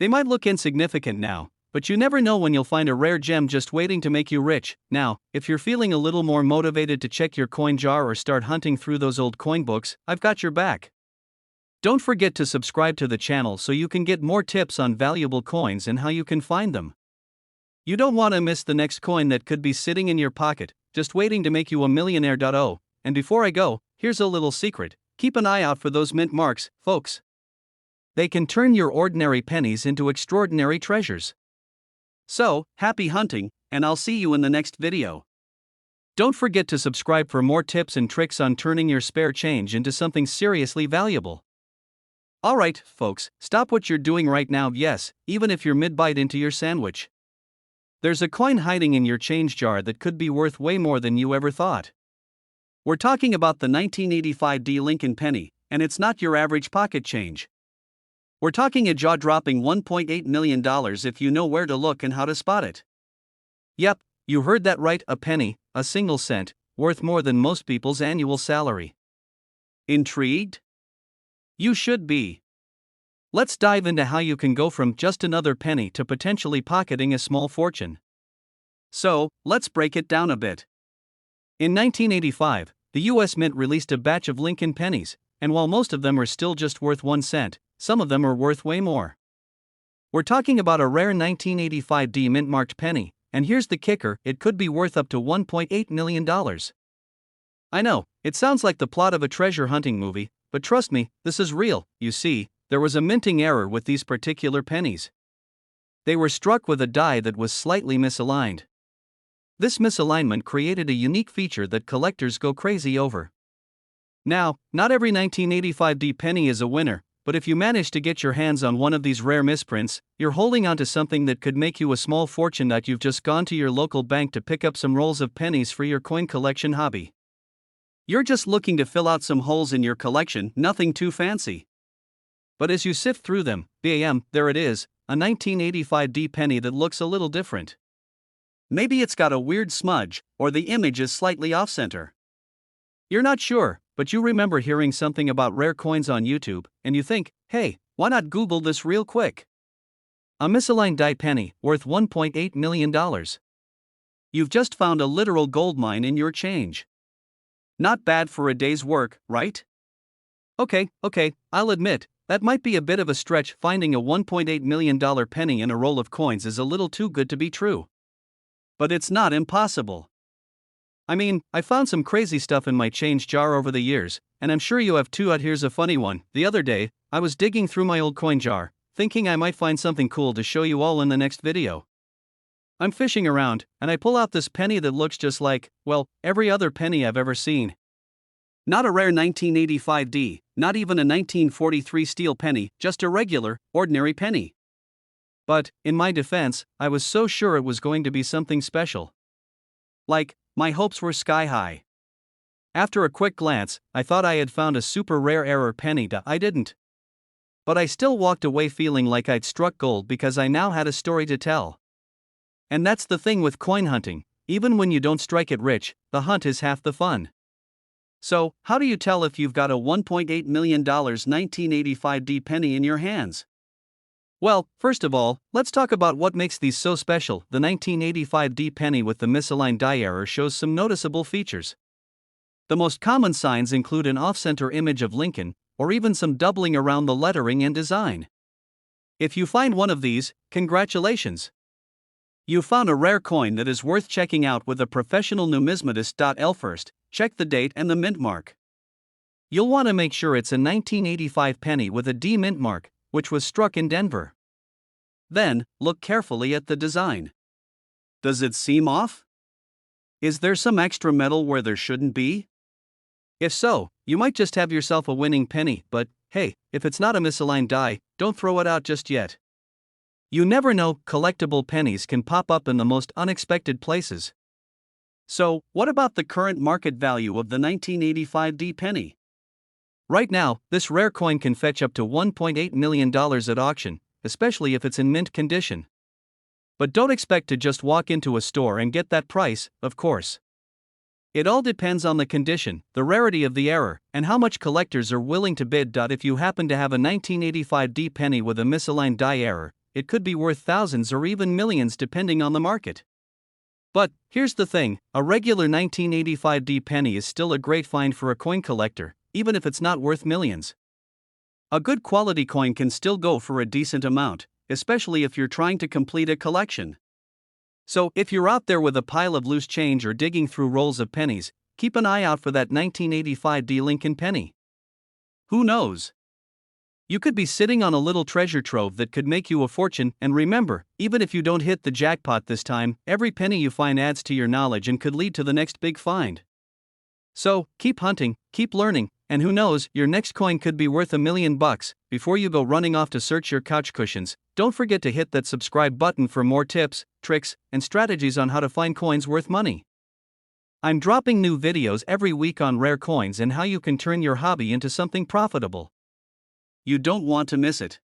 They might look insignificant now, but you never know when you'll find a rare gem just waiting to make you rich. Now, if you're feeling a little more motivated to check your coin jar or start hunting through those old coin books, I've got your back. Don't forget to subscribe to the channel so you can get more tips on valuable coins and how you can find them. You don't want to miss the next coin that could be sitting in your pocket, just waiting to make you a millionaire. And before I go, here's a little secret: keep an eye out for those mint marks, folks. They can turn your ordinary pennies into extraordinary treasures. So, happy hunting, and I'll see you in the next video. Don't forget to subscribe for more tips and tricks on turning your spare change into something seriously valuable. Alright, folks, stop what you're doing right now. Yes, even if you're mid-bite into your sandwich. There's a coin hiding in your change jar that could be worth way more than you ever thought. We're talking about the 1985 Lincoln penny, and it's not your average pocket change. We're talking a jaw-dropping $1.8 million if you know where to look and how to spot it. Yep, you heard that right, a penny, a single cent, worth more than most people's annual salary. Intrigued? You should be. let's dive into how you can go from just another penny to potentially pocketing a small fortune. So, let's break it down a bit. In 1985, the US Mint released a batch of Lincoln pennies, and while most of them are still just worth 1 cent, some of them are worth way more. We're talking about a rare 1985 mint-marked penny, and here's the kicker, it could be worth up to $1.8 million. I know, it sounds like the plot of a treasure hunting movie, but trust me, this is real. You see, there was a minting error with these particular pennies. They were struck with a die that was slightly misaligned. This misalignment created a unique feature that collectors go crazy over. Now, not every 1985 penny is a winner, but if you manage to get your hands on one of these rare misprints, you're holding onto something that could make you a small fortune that you've just gone to your local bank to pick up some rolls of pennies for your coin collection hobby. You're just looking to fill out some holes in your collection, nothing too fancy. But as you sift through them, bam, there it is, a 1985 penny that looks a little different. Maybe it's got a weird smudge, or the image is slightly off-center. You're not sure, but you remember hearing something about rare coins on YouTube, and you think, hey, why not Google this real quick? A misaligned die penny, worth $1.8 million. You've just found a literal gold mine in your change. Not bad for a day's work, right? Okay, I'll admit, that might be a bit of a stretch. Finding a $1.8 million penny in a roll of coins is a little too good to be true. But it's not impossible. I mean, I found some crazy stuff in my change jar over the years, and I'm sure you have too. Here's a funny one. The other day, I was digging through my old coin jar, thinking I might find something cool to show you all in the next video. I'm fishing around, and I pull out this penny that looks just like, well, every other penny I've ever seen. Not a rare 1985 not even a 1943 steel penny, just a regular, ordinary penny. But, in my defense, I was so sure it was going to be something special. Like, my hopes were sky high. After a quick glance, I thought I had found a super rare error penny. I didn't. But I still walked away feeling like I'd struck gold because I now had a story to tell. And that's the thing with coin hunting, even when you don't strike it rich, the hunt is half the fun. So, how do you tell if you've got a $1.8 million 1985 penny in your hands? Well, first of all, let's talk about what makes these so special. The 1985 penny with the misaligned die error shows some noticeable features. The most common signs include an off-center image of Lincoln, or even some doubling around the lettering and design. If you find one of these, congratulations! You found a rare coin that is worth checking out with a professional numismatist. First, check the date and the mint mark. You'll want to make sure it's a 1985 penny with a D mint mark, which was struck in Denver. Then, look carefully at the design. Does it seem off? Is there some extra metal where there shouldn't be? If so, you might just have yourself a winning penny, but hey, if it's not a misaligned die, don't throw it out just yet. You never know, collectible pennies can pop up in the most unexpected places. So, what about the current market value of the 1985 penny? Right now, this rare coin can fetch up to $1.8 million at auction, especially if it's in mint condition. But don't expect to just walk into a store and get that price, of course. It all depends on the condition, the rarity of the error, and how much collectors are willing to bid. If you happen to have a 1985 penny with a misaligned die error, it could be worth thousands or even millions depending on the market. But, here's the thing, a regular 1985 penny is still a great find for a coin collector, even if it's not worth millions. A good quality coin can still go for a decent amount, especially if you're trying to complete a collection. So, if you're out there with a pile of loose change or digging through rolls of pennies, keep an eye out for that 1985 Lincoln penny. Who knows? You could be sitting on a little treasure trove that could make you a fortune, and remember, even if you don't hit the jackpot this time, every penny you find adds to your knowledge and could lead to the next big find. So, keep hunting, keep learning, and who knows, your next coin could be worth $1 million. Before you go running off to search your couch cushions, don't forget to hit that subscribe button for more tips, tricks, and strategies on how to find coins worth money. I'm dropping new videos every week on rare coins and how you can turn your hobby into something profitable. You don't want to miss it.